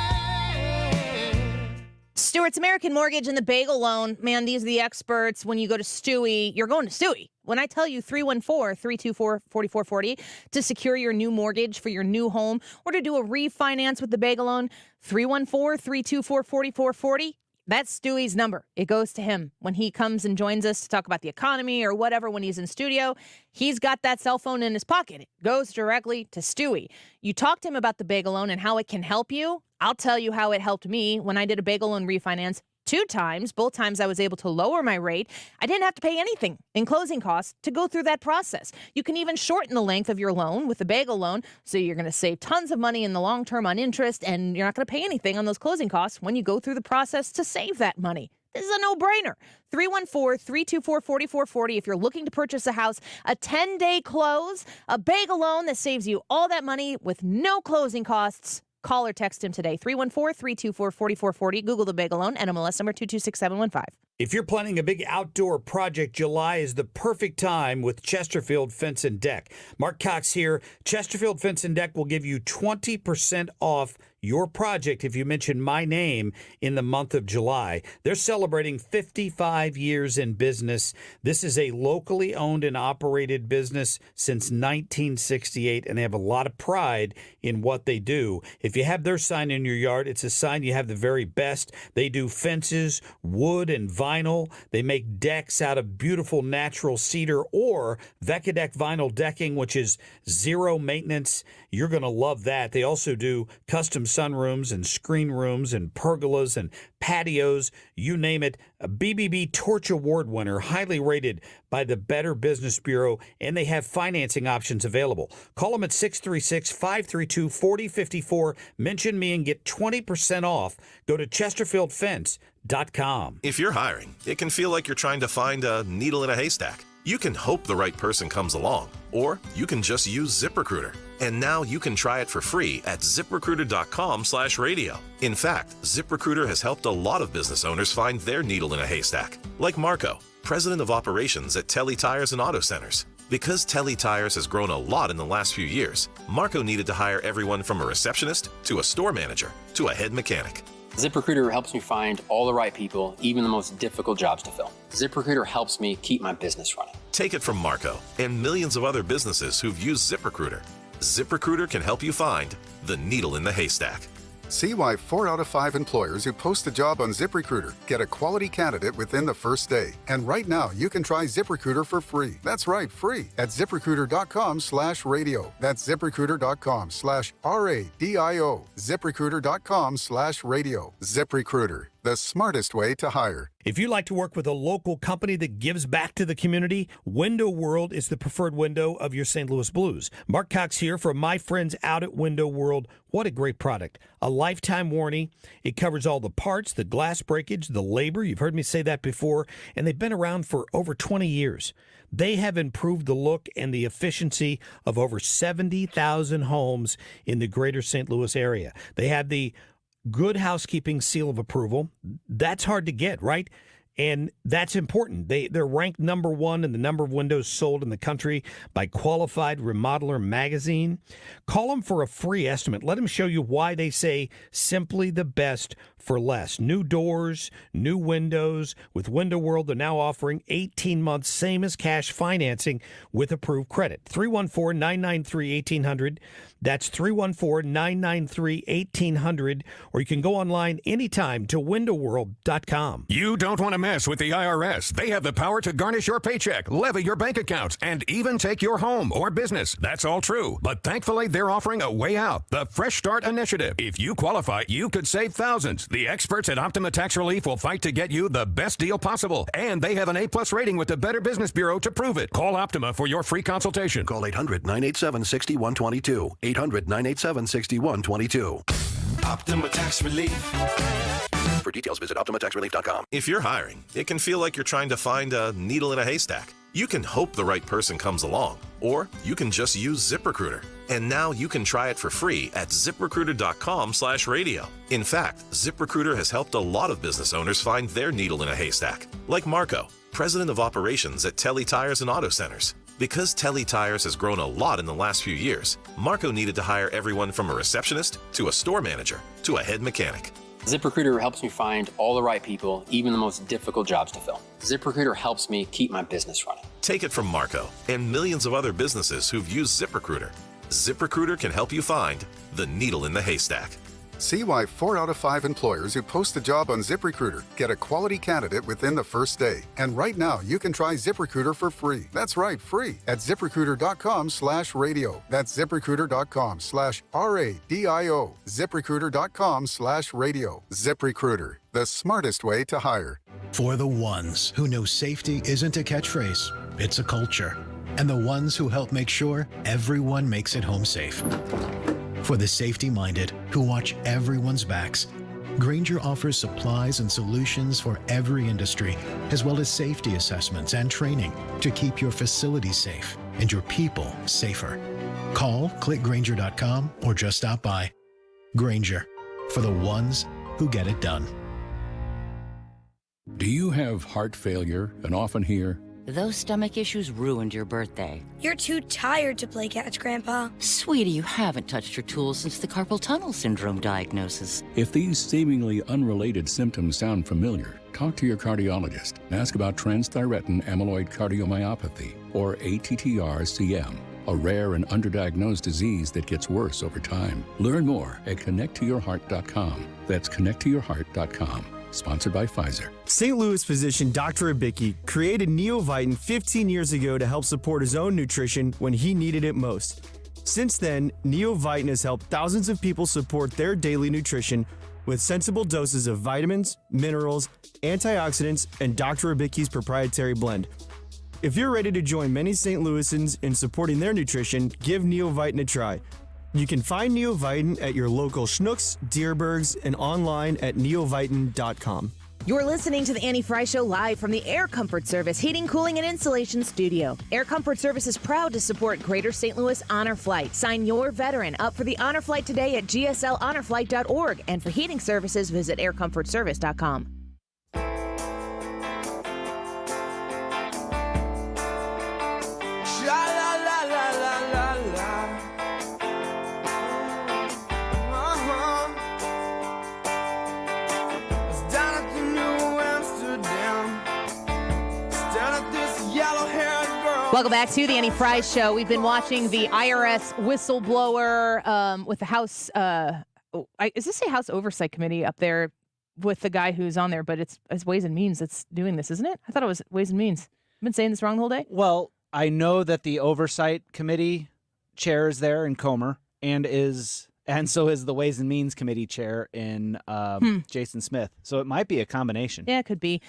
Stewart's American Mortgage and the Bagel Loan. Man, these are the experts. When you go to Stewie, you're going to Stewie. When I tell you 314-324-4440 to secure your new mortgage for your new home, or to do a refinance with the Bagel Loan, 314-324-4440, that's Stewie's number. It goes to him. When he comes and joins us to talk about the economy or whatever, when he's in studio, he's got that cell phone in his pocket. It goes directly to Stewie. You talk to him about the Bagel Loan and how it can help you. I'll tell you how it helped me when I did a Bagel Loan refinance 2 times. Both times I was able to lower my rate. I didn't have to pay anything in closing costs to go through that process. You can even shorten the length of your loan with the Bagel Loan, so you're going to save tons of money in the long term on interest, and you're not going to pay anything on those closing costs when you go through the process to save that money. This is a no-brainer. 314-324-4440 if you're looking to purchase a house, a 10-day close, a Bagel Loan that saves you all that money with no closing costs. Call or text him today, 314-324-4440. Google the Bagel Loan, NMLS number 226715. If you're planning a big outdoor project, July is the perfect time with Chesterfield Fence and Deck. Mark Cox here. Chesterfield Fence and Deck will give you 20% off your project if you mention my name in the month of July. They're celebrating 55 years in business. This is a locally owned and operated business since 1968, and they have a lot of pride in what they do. If you have their sign in your yard, it's a sign you have the very best. They do fences, wood, and vinyl. They make decks out of beautiful natural cedar or Vecadec vinyl decking, which is zero maintenance. You're going to love that. They also do custom sunrooms and screen rooms and pergolas and patios, you name it. A BBB Torch Award winner, highly rated by the Better Business Bureau, and they have financing options available. Call them at 636-532-4054. Mention me and get 20% off. Go to chesterfieldfence.com. If you're hiring, it can feel like you're trying to find a needle in a haystack. You can hope the right person comes along, or you can just use ZipRecruiter. And now you can try it for free at ZipRecruiter.com/radio. In fact, ZipRecruiter has helped a lot of business owners find their needle in a haystack, like Marco, president of operations at Telly Tires and Auto Centers. Because Telly Tires has grown a lot in the last few years, Marco needed to hire everyone from a receptionist to a store manager to a head mechanic. ZipRecruiter helps me find all the right people, even the most difficult jobs to fill. ZipRecruiter helps me keep my business running. Take it from Marco and millions of other businesses who've used ZipRecruiter. ZipRecruiter can help you find the needle in the haystack. See why 4 out of 5 employers who post a job on ZipRecruiter get a quality candidate within the first day. And right now, you can try ZipRecruiter for free. That's right, free at ZipRecruiter.com/radio. That's ZipRecruiter.com/RADIO. ZipRecruiter.com/radio. ZipRecruiter, the smartest way to hire. If you like to work with a local company that gives back to the community, Window World is the preferred window of your St. Louis Blues. Mark Cox here from my friends out at Window World. What a great product. A lifetime warranty. It covers all the parts, the glass breakage, the labor. You've heard me say that before. And they've been around for over 20 years. They have improved the look and the efficiency of over 70,000 homes in the greater St. Louis area. They have the Good Housekeeping seal of approval. That's hard to get, right? And that's important. They're ranked number one in the number of windows sold in the country by Qualified Remodeler magazine. Call them for a free estimate. Let them show you why they say simply the best for less. New doors, new windows. With Window World, they're now offering 18 months, same as cash financing with approved credit. 314-993-1800. That's 314-993-1800. Or you can go online anytime to windowworld.com. You don't want to mess with the IRS. They have the power to garnish your paycheck, levy your bank accounts, and even take your home or business. That's all true. But thankfully, they're offering a way out, the Fresh Start Initiative. If you qualify, you could save thousands. The experts at Optima Tax Relief will fight to get you the best deal possible. And they have an A-plus rating with the Better Business Bureau to prove it. Call Optima for your free consultation. Call 800-987-6122. 800-987-6122. Optima Tax Relief. For details, visit OptimaTaxRelief.com. If you're hiring, it can feel like you're trying to find a needle in a haystack. You can hope the right person comes along, or you can just use ZipRecruiter. And now you can try it for free at ZipRecruiter.com/radio. In fact, ZipRecruiter has helped a lot of business owners find their needle in a haystack, like Marco, president of operations at Telly Tires and Auto Centers. Because Telly Tires has grown a lot in the last few years, Marco needed to hire everyone from a receptionist to a store manager to a head mechanic. ZipRecruiter helps me find all the right people, even the most difficult jobs to fill. ZipRecruiter helps me keep my business running. Take it from Marco and millions of other businesses who've used ZipRecruiter. ZipRecruiter can help you find the needle in the haystack. See why 4 out of 5 employers who post a job on ZipRecruiter get a quality candidate within the first day. And right now, you can try ZipRecruiter for free. That's right, free at ZipRecruiter.com/radio. That's ZipRecruiter.com/RADIO. ZipRecruiter.com/radio. ZipRecruiter, the smartest way to hire. For the ones who know safety isn't a catchphrase, it's a culture. And the ones who help make sure everyone makes it home safe. For the safety-minded who watch everyone's backs, Grainger offers supplies and solutions for every industry, as well as safety assessments and training to keep your facilities safe and your people safer. Call, click Grainger.com, or just stop by. Grainger, for the ones who get it done. Do you have heart failure and often hear, "Those stomach issues ruined your birthday"? "You're too tired to play catch, Grandpa." Sweetie, you haven't touched your tools since the carpal tunnel syndrome diagnosis. If these seemingly unrelated symptoms sound familiar, talk to your cardiologist and ask about transthyretin amyloid cardiomyopathy, or ATTR-CM, a rare and underdiagnosed disease that gets worse over time. Learn more at connecttoyourheart.com. That's connecttoyourheart.com. Sponsored by Pfizer. St. Louis physician Dr. Abicki created Neovitin 15 years ago to help support his own nutrition when he needed it most. Since then, Neovitin has helped thousands of people support their daily nutrition with sensible doses of vitamins, minerals, antioxidants, and Dr. Abicki's proprietary blend. If you're ready to join many St. Louisans in supporting their nutrition, give Neovitin a try. You can find Neovitin at your local Schnucks, Dierbergs, and online at neovitin.com. You're listening to the Annie Fry Show live from the Air Comfort Service Heating, Cooling, and Insulation Studio. Air Comfort Service is proud to support Greater St. Louis Honor Flight. Sign your veteran up for the Honor Flight today at gsLHonorFlight.org. And for heating services, visit aircomfortservice.com. Welcome back to the Annie Fry Show. We've been watching the IRS Whistleblower with the House. Is this a House Oversight Committee up there with the guy who's on there? But it's Ways and Means that's doing this, isn't it? I thought it was Ways and Means. I've been saying this wrong the whole day. Well, I know that the Oversight Committee chair is there in Comer and is and so is the Ways and Means Committee chair in Jason Smith. So it might be a combination. Yeah, it could be.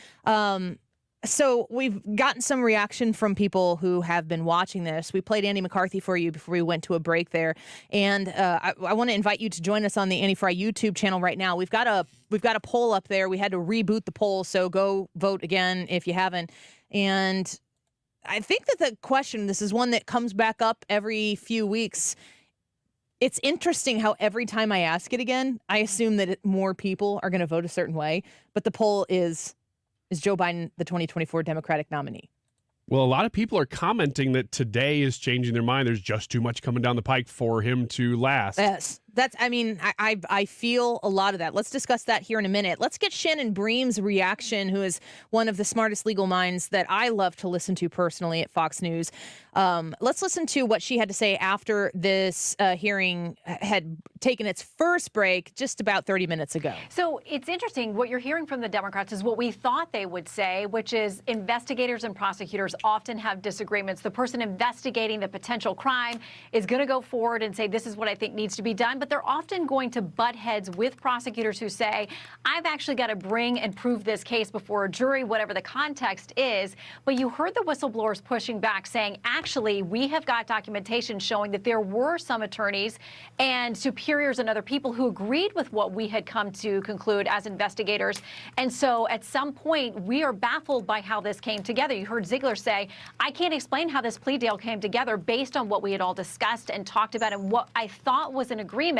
So we've gotten some reaction from people who have been watching this. We played Andy McCarthy for you before we went to a break there, and I want to invite you to join us on the Andy Fry YouTube channel right now. We've got a poll up there. We had to reboot the poll, so go vote again if you haven't. And I think that the question, this is one that comes back up every few weeks. It's interesting how every time I ask it again, I assume that more people are going to vote a certain way. But the poll is Joe Biden the 2024 Democratic nominee? Well, a lot of people are commenting that today is changing their mind. There's just too much coming down the pike for him to last. Yes. I feel a lot of that. Let's discuss that here in a minute. Let's get Shannon Bream's reaction, who is one of the smartest legal minds that I love to listen to personally at Fox News. Let's listen to what she had to say after this hearing had taken its first break just about 30 minutes ago. So it's interesting. What you're hearing from the Democrats is what we thought they would say, which is investigators and prosecutors often have disagreements. The person investigating the potential crime is going to go forward and say, this is what I think needs to be done. But they're often going to butt heads with prosecutors who say, I've actually got to bring and prove this case before a jury, whatever the context is. But you heard the whistleblowers pushing back, saying, actually, we have got documentation showing that there were some attorneys and superiors and other people who agreed with what we had come to conclude as investigators. And so at some point, we are baffled by how this came together. You heard Ziegler say, I can't explain how this plea deal came together based on what we had all discussed and talked about and what I thought was an agreement.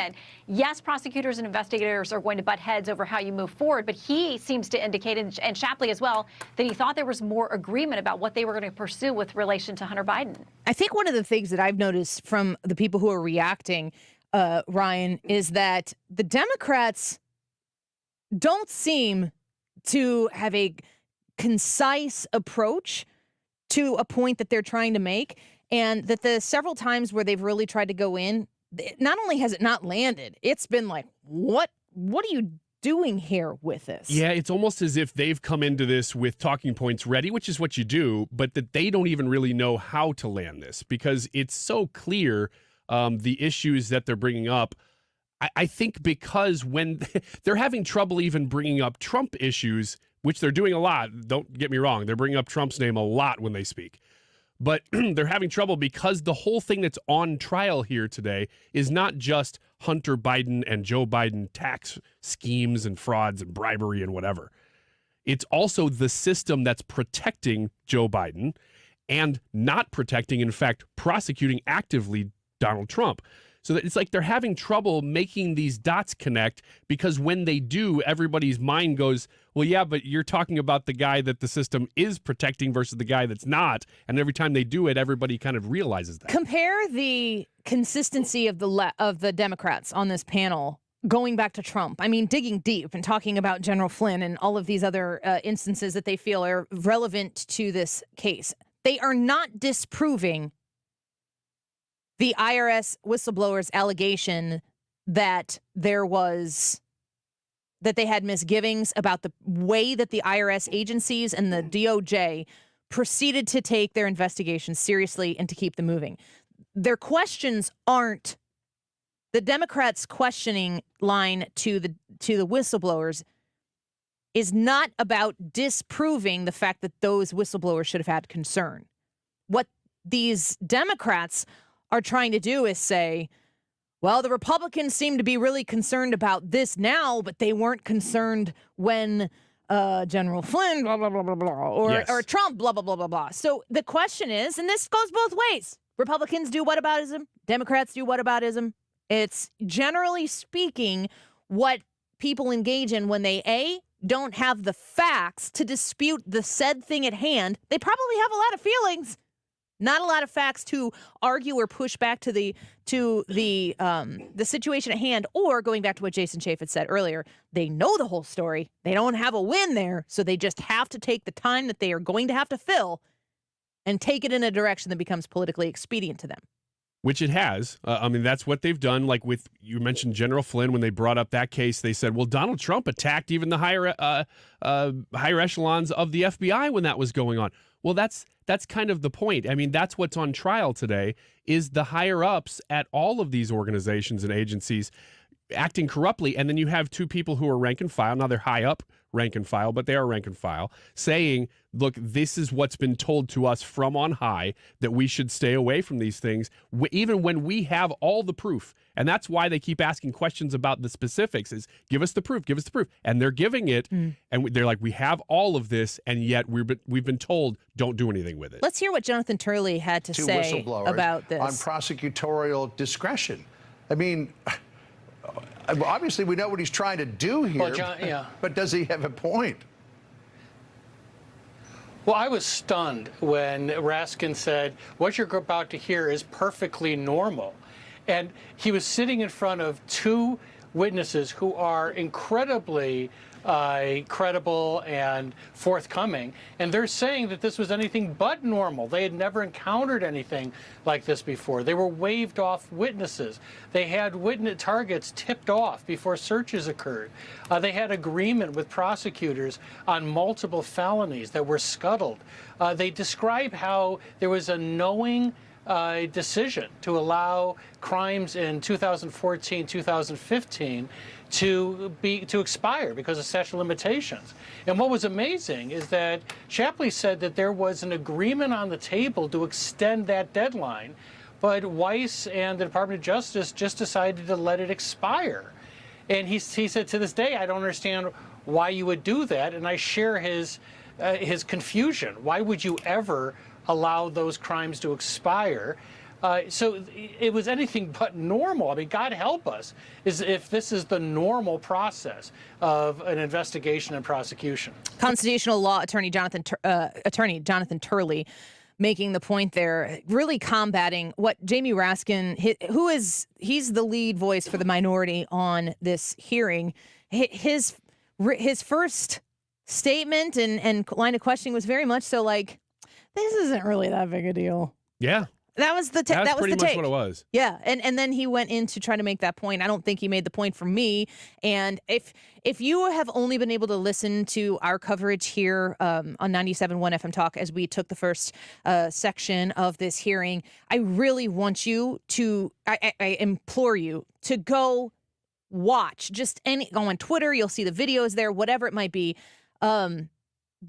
Yes, prosecutors and investigators are going to butt heads over how you move forward, but he seems to indicate, and Shapley as well, that he thought there was more agreement about what they were going to pursue with relation to Hunter Biden. I think one of the things that I've noticed from the people who are reacting, Ryan, is that the Democrats don't seem to have a concise approach to a point that they're trying to make, and that the several times where they've really tried to go in, not only has it not landed, it's been like, what are you doing here with this? Yeah, it's almost as if they've come into this with talking points ready, which is what you do, but that they don't even really know how to land this because it's so clear the issues that they're bringing up. I think because when they're having trouble even bringing up Trump issues, which they're doing a lot, don't get me wrong, they're bringing up Trump's name a lot when they speak. But they're having trouble because the whole thing that's on trial here today is not just Hunter Biden and Joe Biden tax schemes and frauds and bribery and whatever. It's also the system that's protecting Joe Biden and not protecting, in fact, prosecuting actively Donald Trump. So that it's like they're having trouble making these dots connect because when they do, everybody's mind goes, well, yeah, but you're talking about the guy that the system is protecting versus the guy that's not. And every time they do it, everybody kind of realizes that. Compare the consistency of the Democrats on this panel going back to Trump. I mean, digging deep and talking about General Flynn and all of these other instances that they feel are relevant to this case. They are not disproving the IRS whistleblowers' allegation that they had misgivings about the way that the IRS agencies and the DOJ proceeded to take their investigations seriously and to keep them moving. Their questions aren't the Democrats' questioning line to the whistleblowers is not about disproving the fact that those whistleblowers should have had concern. What these Democrats are trying to do is say, well, the Republicans seem to be really concerned about this now, but they weren't concerned when General Flynn, blah, blah, blah, blah, blah, or Trump, blah, blah, blah, blah, blah. So the question is, and this goes both ways, Republicans do whataboutism, Democrats do whataboutism. It's generally speaking what people engage in when they, A, don't have the facts to dispute the said thing at hand. They probably have a lot of feelings. Not a lot of facts to argue or push back to the situation at hand, or going back to what Jason Chafe had said earlier, they know the whole story. They don't have a win there, so they just have to take the time that they are going to have to fill and take it in a direction that becomes politically expedient to them. Which it has. I mean, that's what they've done. Like with, you mentioned General Flynn, when they brought up that case, they said, well, Donald Trump attacked even the higher echelons of the FBI when that was going on. Well, that's kind of the point. I mean, that's what's on trial today is the higher ups at all of these organizations and agencies acting corruptly. And then you have two people who are rank and file. Now they're high up rank and file, but they are rank and file, saying, look, this is what's been told to us from on high, that we should stay away from these things, even when we have all the proof. And that's why they keep asking questions about the specifics is, give us the proof, give us the proof. And they're giving it, and they're like, we have all of this, and yet we've been told, don't do anything with it. Let's hear what Jonathan Turley had to say about this. On prosecutorial discretion. I mean, obviously we know what he's trying to do here, well, John, yeah. But does he have a point? Well, I was stunned when Raskin said, what you're about to hear is perfectly normal. And he was sitting in front of two witnesses who are incredibly credible and forthcoming, and they're saying that this was anything but normal. They had never encountered anything like this before. They were waived off witnesses. They had witness targets tipped off before searches occurred. They had agreement with prosecutors on multiple felonies that were scuttled. They describe how there was a knowing decision to allow crimes in 2014, 2015 to expire because of statute of limitations. And what was amazing is that Shapley said that there was an agreement on the table to extend that deadline, but Weiss and the Department of Justice just decided to let it expire. And he said, to this day, I don't understand why you would do that, and I share his confusion. Why would you ever allow those crimes to expire? So it was anything but normal. I mean, God help us, if this is the normal process of an investigation and prosecution. Constitutional law attorney Jonathan Turley making the point there, really combating what Jamie Raskin, he's the lead voice for the minority on this hearing. His first statement and line of questioning was very much so like, this isn't really that big a deal. Yeah. That was the take. That's pretty much what it was. Yeah, and then he went in to try to make that point. I don't think he made the point for me. And if you have only been able to listen to our coverage here on 97.1 FM Talk as we took the first section of this hearing, I really want you to, I implore you to go watch. Go on Twitter. You'll see the videos there, whatever it might be. The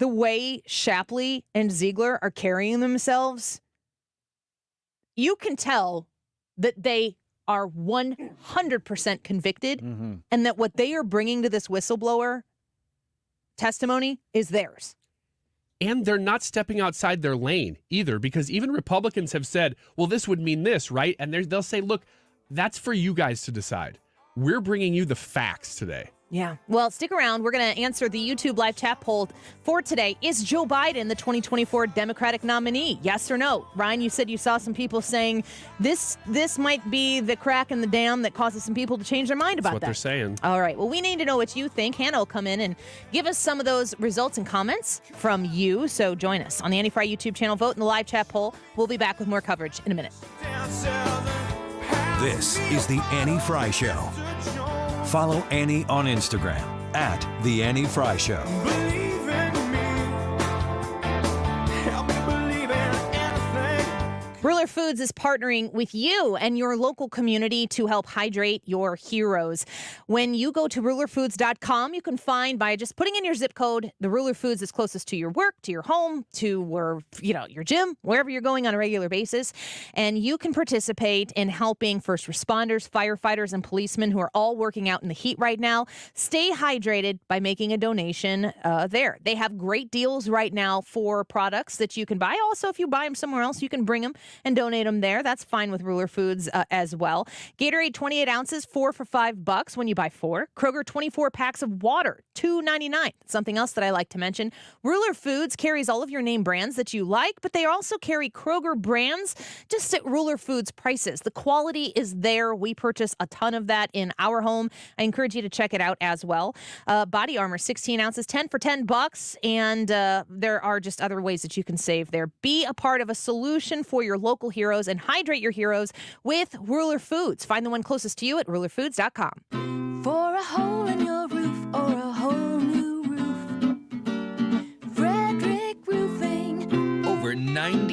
way Shapley and Ziegler are carrying themselves, you can tell that they are 100% convicted and that what they are bringing to this whistleblower testimony is theirs. And they're not stepping outside their lane either, because even Republicans have said, well, this would mean this, right? And they'll say, look, that's for you guys to decide. We're bringing you the facts today. Yeah. Well, stick around. We're going to answer the YouTube live chat poll for today. Is Joe Biden the 2024 Democratic nominee? Yes or no? Ryan, you said you saw some people saying this might be the crack in the dam that causes some people to change their mind about that. That's what they're saying. All right. Well, we need to know what you think. Hannah will come in and give us some of those results and comments from you. So join us on the Annie Fry YouTube channel. Vote in the live chat poll. We'll be back with more coverage in a minute. This is the Annie Fry Show. Follow Annie on Instagram at The Annie Fry Show. Ruler Foods is partnering with you and your local community to help hydrate your heroes. When you go to rulerfoods.com, you can find, by just putting in your zip code, the Ruler Foods is closest to your work, to your home, to where, your gym, wherever you're going on a regular basis. And you can participate in helping first responders, firefighters, and policemen who are all working out in the heat right now. Stay hydrated by making a donation there. They have great deals right now for products that you can buy. Also, if you buy them somewhere else, you can bring them and donate them there. That's fine with Ruler Foods as well. Gatorade 28 ounces, 4 for $5 when you buy 4. Kroger 24 packs of water, $2.99. Something else that I like to mention, Ruler Foods carries all of your name brands that you like, but they also carry Kroger brands just at Ruler Foods prices. The quality is there. We purchase a ton of that in our home. I encourage you to check it out as well. Body Armor, 16 ounces, 10 for $10. And there are just other ways that you can save there. Be a part of a solution for your local heroes and hydrate your heroes with Ruler Foods. Find the one closest to you at rulerfoods.com. For a hole in your roof or a whole new roof, Frederick Roofing.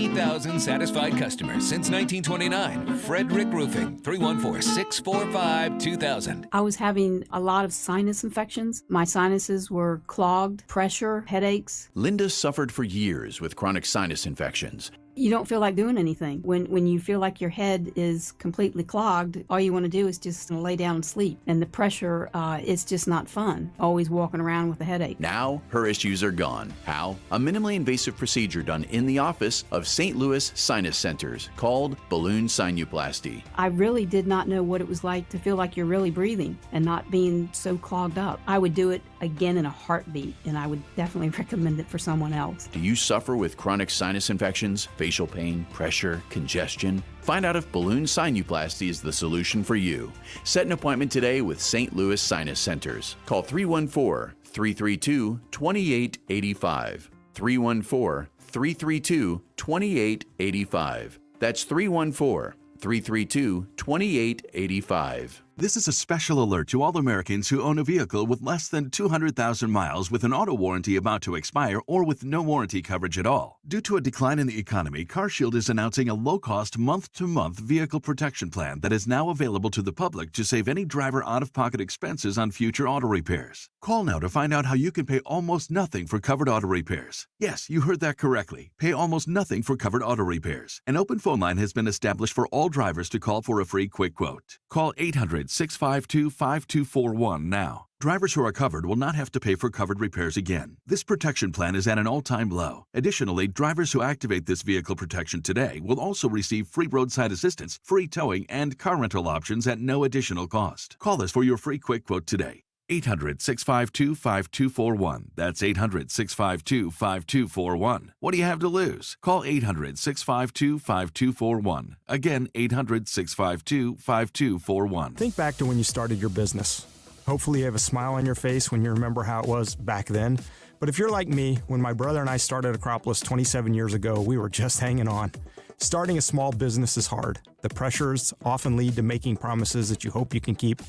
80,000 satisfied customers since 1929. Frederick Roofing, 314-645-2000. I was having a lot of sinus infections. My sinuses were clogged, pressure, headaches. Linda suffered for years with chronic sinus infections. You don't feel like doing anything. When you feel like your head is completely clogged, all you want to do is just lay down and sleep. And the pressure, it's just not fun, always walking around with a headache. Now, her issues are gone. How? A minimally invasive procedure done in the office of St. Louis Sinus Centers called balloon sinuplasty. I really did not know what it was like to feel like you're really breathing and not being so clogged up. I would do it again in a heartbeat, and I would definitely recommend it for someone else. Do you suffer with chronic sinus infections, facial pain, pressure, congestion? Find out if balloon sinuplasty is the solution for you. Set an appointment today with St. Louis Sinus Centers. Call 314-332-2885. 314-332-2885. That's 314-332-2885. This is a special alert to all Americans who own a vehicle with less than 200,000 miles with an auto warranty about to expire or with no warranty coverage at all. Due to a decline in the economy, CarShield is announcing a low-cost month-to-month vehicle protection plan that is now available to the public to save any driver out-of-pocket expenses on future auto repairs. Call now to find out how you can pay almost nothing for covered auto repairs. Yes, you heard that correctly. Pay almost nothing for covered auto repairs. An open phone line has been established for all drivers to call for a free quick quote. Call 800-652-5241 now. Drivers who are covered will not have to pay for covered repairs again. This protection plan is at an all-time low. Additionally, drivers who activate this vehicle protection today will also receive free roadside assistance, free towing, and car rental options at no additional cost. Call us for your free quick quote today. 800-652-5241. That's 800-652-5241. What do you have to lose? Call 800-652-5241. Again, 800-652-5241. Think back to when you started your business. Hopefully you have a smile on your face when you remember how it was back then. But if you're like me, when my brother and I started Acropolis 27 years ago, we were just hanging on. Starting a small business is hard. The pressures often lead to making promises that you hope you can keep.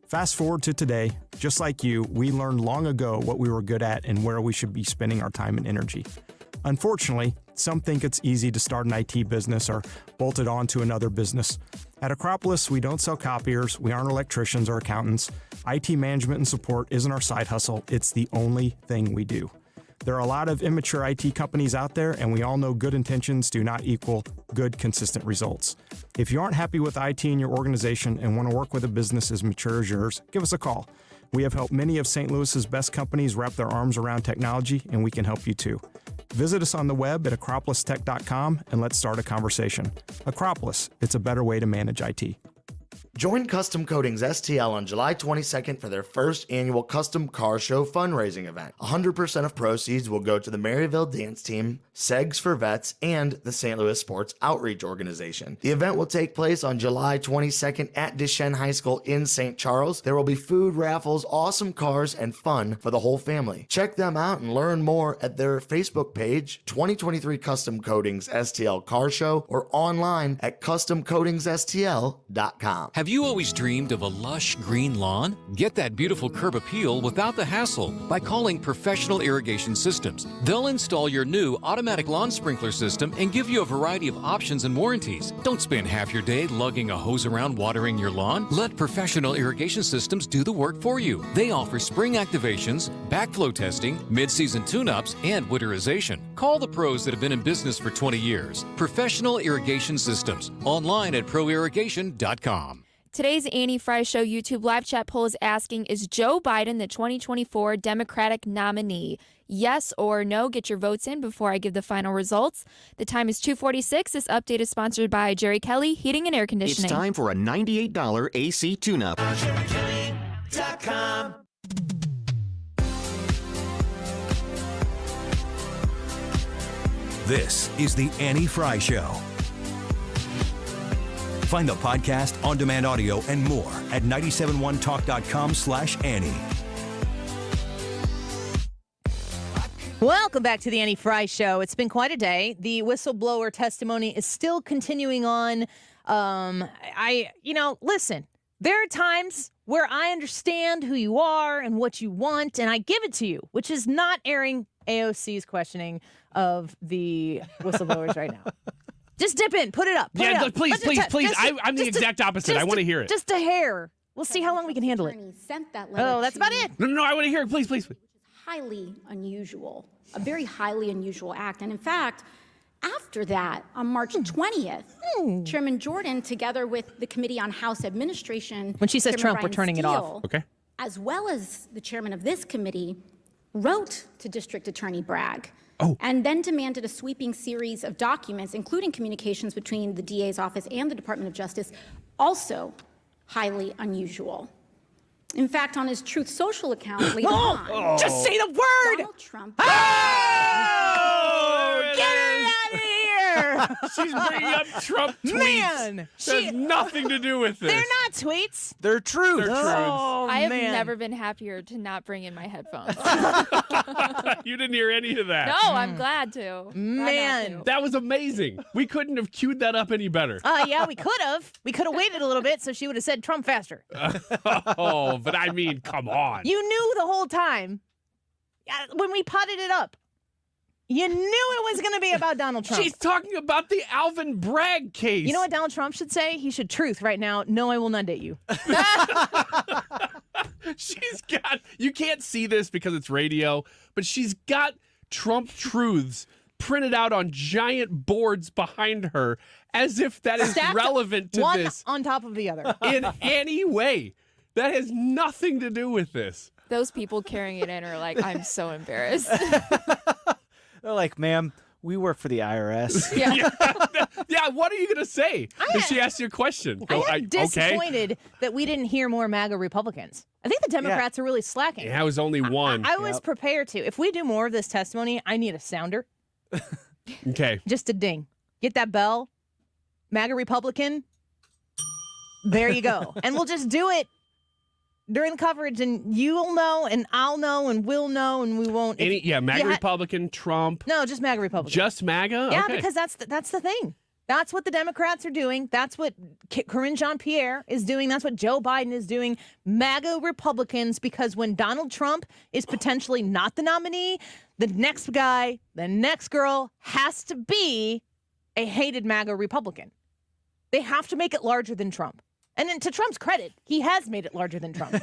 Fast forward to today, just like you, we learned long ago what we were good at and where we should be spending our time and energy. Unfortunately, some think it's easy to start an IT business or bolt it on to another business. At Acropolis, we don't sell copiers, we aren't electricians or accountants. IT management and support isn't our side hustle, it's the only thing we do. There are a lot of immature IT companies out there, and we all know good intentions do not equal good, consistent results. If you aren't happy with IT in your organization and want to work with a business as mature as yours, give us a call. We have helped many of St. Louis's best companies wrap their arms around technology, and we can help you too. Visit us on the web at acropolistech.com and let's start a conversation. Acropolis, it's a better way to manage IT. Join Custom Coatings STL on July 22nd for their first annual Custom Car Show fundraising event. 100% of proceeds will go to the Maryville Dance Team, SEGS for Vets, and the St. Louis Sports Outreach Organization. The event will take place on July 22nd at Deschênes High School in St. Charles. There will be food, raffles, awesome cars, and fun for the whole family. Check them out and learn more at their Facebook page, 2023 Custom Coatings STL Car Show, or online at customcoatingsstl.com. Have you always dreamed of a lush green lawn? Get that beautiful curb appeal without the hassle by calling Professional Irrigation Systems. They'll install your new automatic lawn sprinkler system and give you a variety of options and warranties. Don't spend half your day lugging a hose around watering your lawn. Let Professional Irrigation Systems do the work for you. They offer spring activations, backflow testing, mid-season tune-ups, and winterization. Call the pros that have been in business for 20 years. Professional Irrigation Systems. Online at proirrigation.com. Today's Annie Fry Show YouTube live chat poll is asking, is Joe Biden the 2024 Democratic nominee? Yes or no? Get your votes in before I give the final results. The time is 2:46. This update is sponsored by Jerry Kelly Heating and Air Conditioning. It's time for a $98 AC tune-up. This is the Annie Fry Show. Find the podcast, on-demand audio, and more at 971talk.com/Annie. Welcome back to the Annie Fry Show. It's been quite a day. The whistleblower testimony is still continuing on. Listen, There are times where I understand who you are and what you want, and I give it to you, which is not airing AOC's questioning of the whistleblowers right now. Just dip in. Put it up. Put it up. Please. I'm the just exact opposite. I want to hear it. Just a hair. We'll see how long we can handle it. Sent that letter Oh, that's about it. No, I want to hear it. Please. Highly unusual, a very highly unusual act. And in fact, after that, on March 20th, Chairman Jordan, together with the Committee on House Administration, When she says Chairman Trump, we're Brian turning it off. Steele, Okay. as well as the chairman of this committee, wrote to District Attorney Bragg and then demanded a sweeping series of documents, including communications between the DA's office and the Department of Justice, also highly unusual. In fact, on his Truth Social account later on, Just say the word! Donald Trump. Get it out of here! She's bringing up Trump tweets. Man, That has nothing to do with this. They're not tweets. They're truth. Oh, I have man. never been happier to not bring in my headphones. You didn't hear any of that. No, I'm glad to. Man. That was amazing. We couldn't have queued that up any better. Yeah, we could have. We could have waited a little bit so she would have said Trump faster. Oh, but I mean, come on. You knew the whole time when we potted it up. You knew it was going to be about Donald Trump. She's talking about the Alvin Bragg case. You know what Donald Trump should say? He should truth right now. No, I will not date you. She's got, you can't see this because it's radio, but she's got Trump truths printed out on giant boards behind her as if that is Stacked relevant to one this on top of the other. in any way. That has nothing to do with this. Those people carrying it in are like, I'm so embarrassed. They're like, ma'am, we work for the IRS. Yeah, what are you going to say if she asks you a question? I'm disappointed that we didn't hear more MAGA Republicans. I think the Democrats are really slacking. Yeah, it was only one. I was prepared to. If we do more of this testimony, I need a sounder. Okay. Just a ding. Get that bell. MAGA Republican. There you go. And we'll just do it during the coverage, and you'll know, and I'll know, and we'll know, and we won't. MAGA Republican, Trump. No, just MAGA Republican. Just MAGA? Yeah, Okay. because that's the thing. That's what the Democrats are doing. That's what Corinne Jean-Pierre is doing. That's what Joe Biden is doing. MAGA Republicans, because when Donald Trump is potentially not the nominee, the next guy, the next girl has to be a hated MAGA Republican. They have to make it larger than Trump. And then to Trump's credit, he has made it larger than Trump.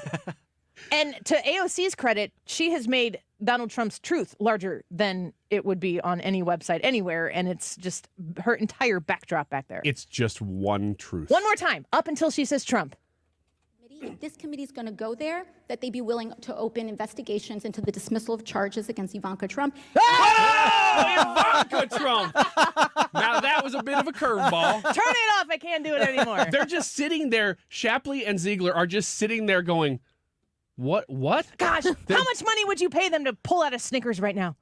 And to AOC's credit, she has made Donald Trump's truth larger than it would be on any website anywhere. And it's just her entire backdrop back there. It's just one truth. One more time, up until she says Trump. If this committee is going to go there, that they be willing to open investigations into the dismissal of charges against Ivanka Trump. Oh, Ivanka Trump! Now that was a bit of a curveball. Turn it off. I can't do it anymore. They're just sitting there. Shapley and Ziegler are just sitting there going, What? Gosh, how much money would you pay them to pull out a Snickers right now?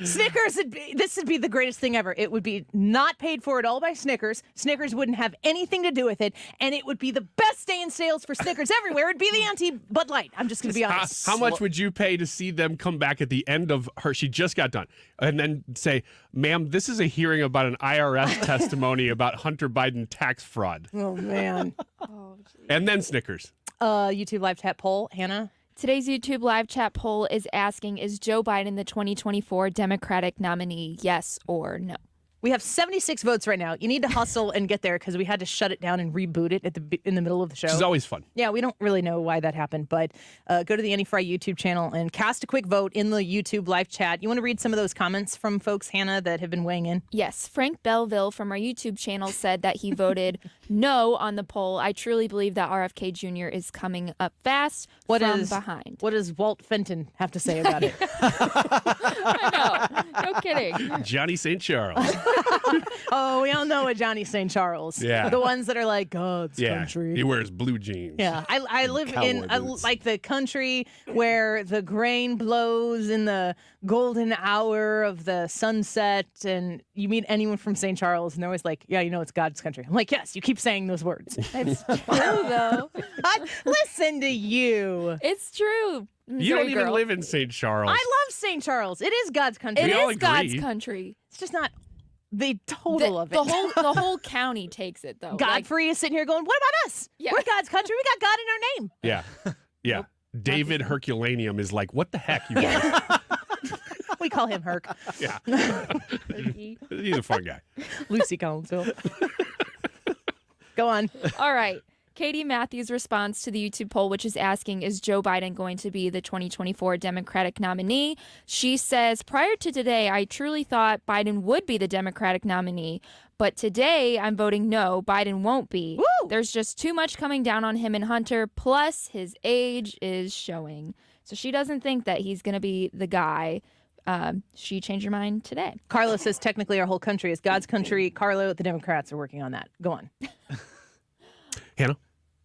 Snickers, this would be the greatest thing ever. It would be not paid for at all by Snickers. Snickers wouldn't have anything to do with it, and it would be the best day in sales for Snickers everywhere. It'd be the anti-Bud Light. I'm just going to be honest. How much would you pay to see them come back at the end of her? She just got done. And then say, ma'am, this is a hearing about an IRS testimony about Hunter Biden tax fraud. Oh, man. And then Snickers. YouTube live chat poll. Hannah? Today's YouTube live chat poll is asking, is Joe Biden the 2024 Democratic nominee, yes or no? We have 76 votes right now. You need to hustle and get there because we had to shut it down and reboot it in the middle of the show. Which is always fun. Yeah, we don't really know why that happened, but go to the Annie Fry YouTube channel and cast a quick vote in the YouTube live chat. You want to read some of those comments from folks, Hannah, that have been weighing in? Yes. Frank Belleville from our YouTube channel said that he voted no on the poll. I truly believe that RFK Jr. is coming up fast from behind. What does Walt Fenton have to say about it? I know. No kidding. Johnny St. Charles. Oh, we all know a Johnny St. Charles. Yeah. The ones that are like, God's country. He wears blue jeans. Yeah, I live in like the country where the grain blows in the golden hour of the sunset, and you meet anyone from St. Charles, and they're always like, yeah, you know, it's God's country. I'm like, yes, you keep saying those words. It's true, though. Listen to you. It's true. You don't even live in St. Charles. I love St. Charles. It is God's country. It is God's country. It's just not The total of it. The whole county takes it, though. Godfrey is sitting here going, what about us? Yeah. We're God's country. We got God in our name. Yeah. Yeah. David Herculaneum is like, what the heck, you guys? We call him Herc. Yeah. He's a fun guy. Lucy Collinsville. Go on. All right. Katie Matthews' response to the YouTube poll, which is asking, is Joe Biden going to be the 2024 Democratic nominee? She says, prior to today, I truly thought Biden would be the Democratic nominee. But today, I'm voting no, Biden won't be. Woo! There's just too much coming down on him and Hunter, plus his age is showing. So she doesn't think that he's going to be the guy. She changed her mind today. Carlo says technically our whole country is God's country. Carlo, the Democrats are working on that. Go on. Hannah?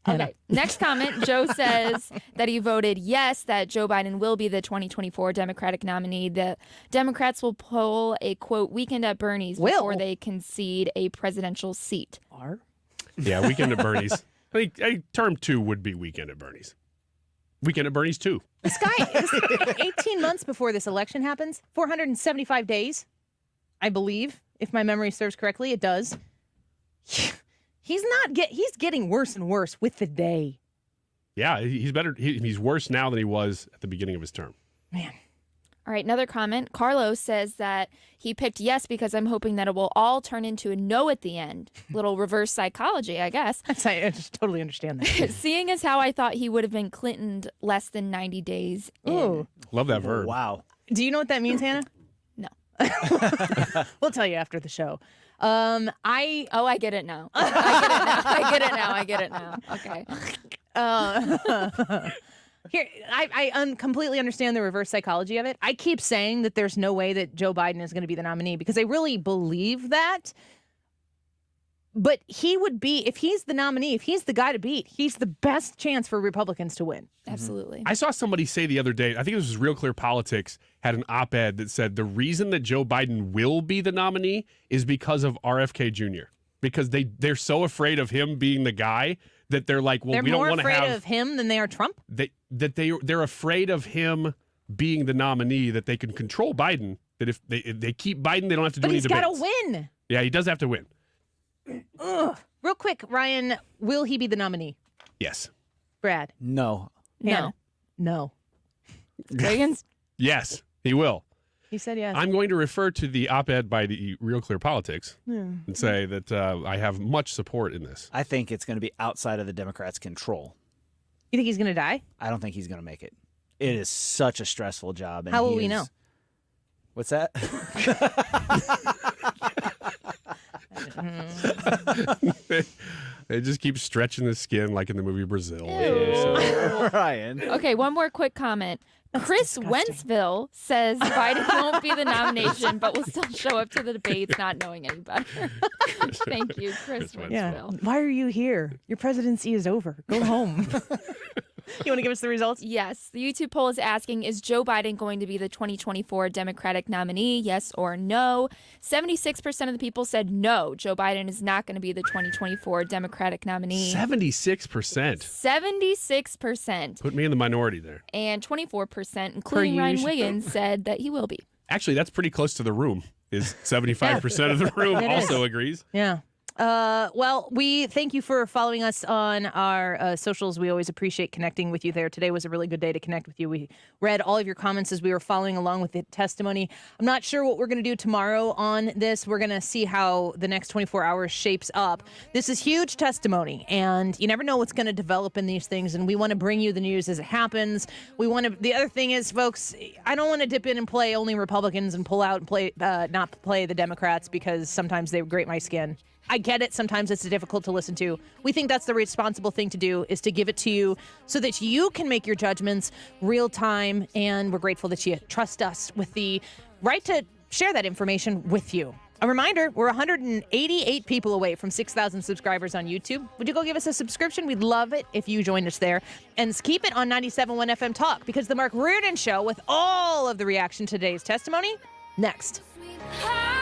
Okay. Next comment. Joe says that he voted yes, that Joe Biden will be the 2024 Democratic nominee. The Democrats will pull a, quote, weekend at Bernie's before they concede a presidential seat. Yeah, weekend at Bernie's. I think term 2 would be weekend at Bernie's. Weekend at Bernie's 2. This guy is 18 months before this election happens, 475 days, I believe, if my memory serves correctly. It does. He's getting worse and worse with the day. Yeah, he's better. He's worse now than he was at the beginning of his term. Man. All right, another comment. Carlos says that he picked yes because I'm hoping that it will all turn into a no at the end. Little reverse psychology, I guess. I just totally understand that. Seeing as how I thought he would have been Clinton less than 90 days in. Ooh. Love that verb. Wow. Do you know what that means, Hannah? No. We'll tell you after the show. I get it now. I get it now. Okay. Here, I completely understand the reverse psychology of it. I keep saying that there's no way that Joe Biden is going to be the nominee because I really believe that. But he would be, if he's the nominee, if he's the guy to beat, he's the best chance for Republicans to win. Absolutely. I saw somebody say the other day, I think this was Real Clear Politics, had an op-ed that said the reason that Joe Biden will be the nominee is because of RFK Jr. Because they're so afraid of him being the guy that they're like, well, we don't want to have... They're more afraid of him than they are Trump? They're afraid of him being the nominee, that they can control Biden, that if they keep Biden, they don't have to do any debates. But he's got to win. Yeah, he does have to win. Ugh. Real quick, Ryan, will he be the nominee? Yes. Brad? No. Hannah? No. Reagan's? Yes, he will. He said yes. I'm going to refer to the op-ed by the Real Clear Politics Hmm. and say that I have much support in this. I think it's going to be outside of the Democrats' control. You think he's going to die? I don't think he's going to make it. It is such a stressful job. And How will we know? What's that? They just keep stretching the skin like in the movie Brazil. Ryan. Okay, one more quick comment. Chris Wentzville says Biden won't be the nomination, but will still show up to the debates not knowing any better. Thank you, Chris Wentzville. Yeah. Why are you here? Your presidency is over. Go home. You want to give us the results? Yes. The YouTube poll is asking, is Joe Biden going to be the 2024 Democratic nominee? Yes or no? 76% of the people said no. Joe Biden is not going to be the 2024 Democratic nominee. 76%. 76%. Put me in the minority there. And 24%, including Ryan Wiggins, said that he will be. Actually, that's pretty close to the room. Is 75% of the room also agrees? Yeah. Well, we thank you for following us on our socials. We always appreciate connecting with you there. Today was a really good day to connect with you. We read all of your comments as we were following along with the testimony. I'm not sure what we're going to do tomorrow on this. We're going to see how the next 24 hours shapes up. This is huge testimony, and you never know what's going to develop in these things, and we want to bring you the news as it happens. The other thing is, folks, I don't want to dip in and play only Republicans and pull out and play not play the Democrats because sometimes they grate my skin. I get it. Sometimes it's difficult to listen to. We think that's the responsible thing to do, is to give it to you so that you can make your judgments real time. And we're grateful that you trust us with the right to share that information with you. A reminder, we're 188 people away from 6,000 subscribers on YouTube. Would you go give us a subscription? We'd love it if you joined us there. And keep it on 97.1 FM Talk, because the Mark Reardon Show with all of the reaction to today's testimony, next. Sweetheart.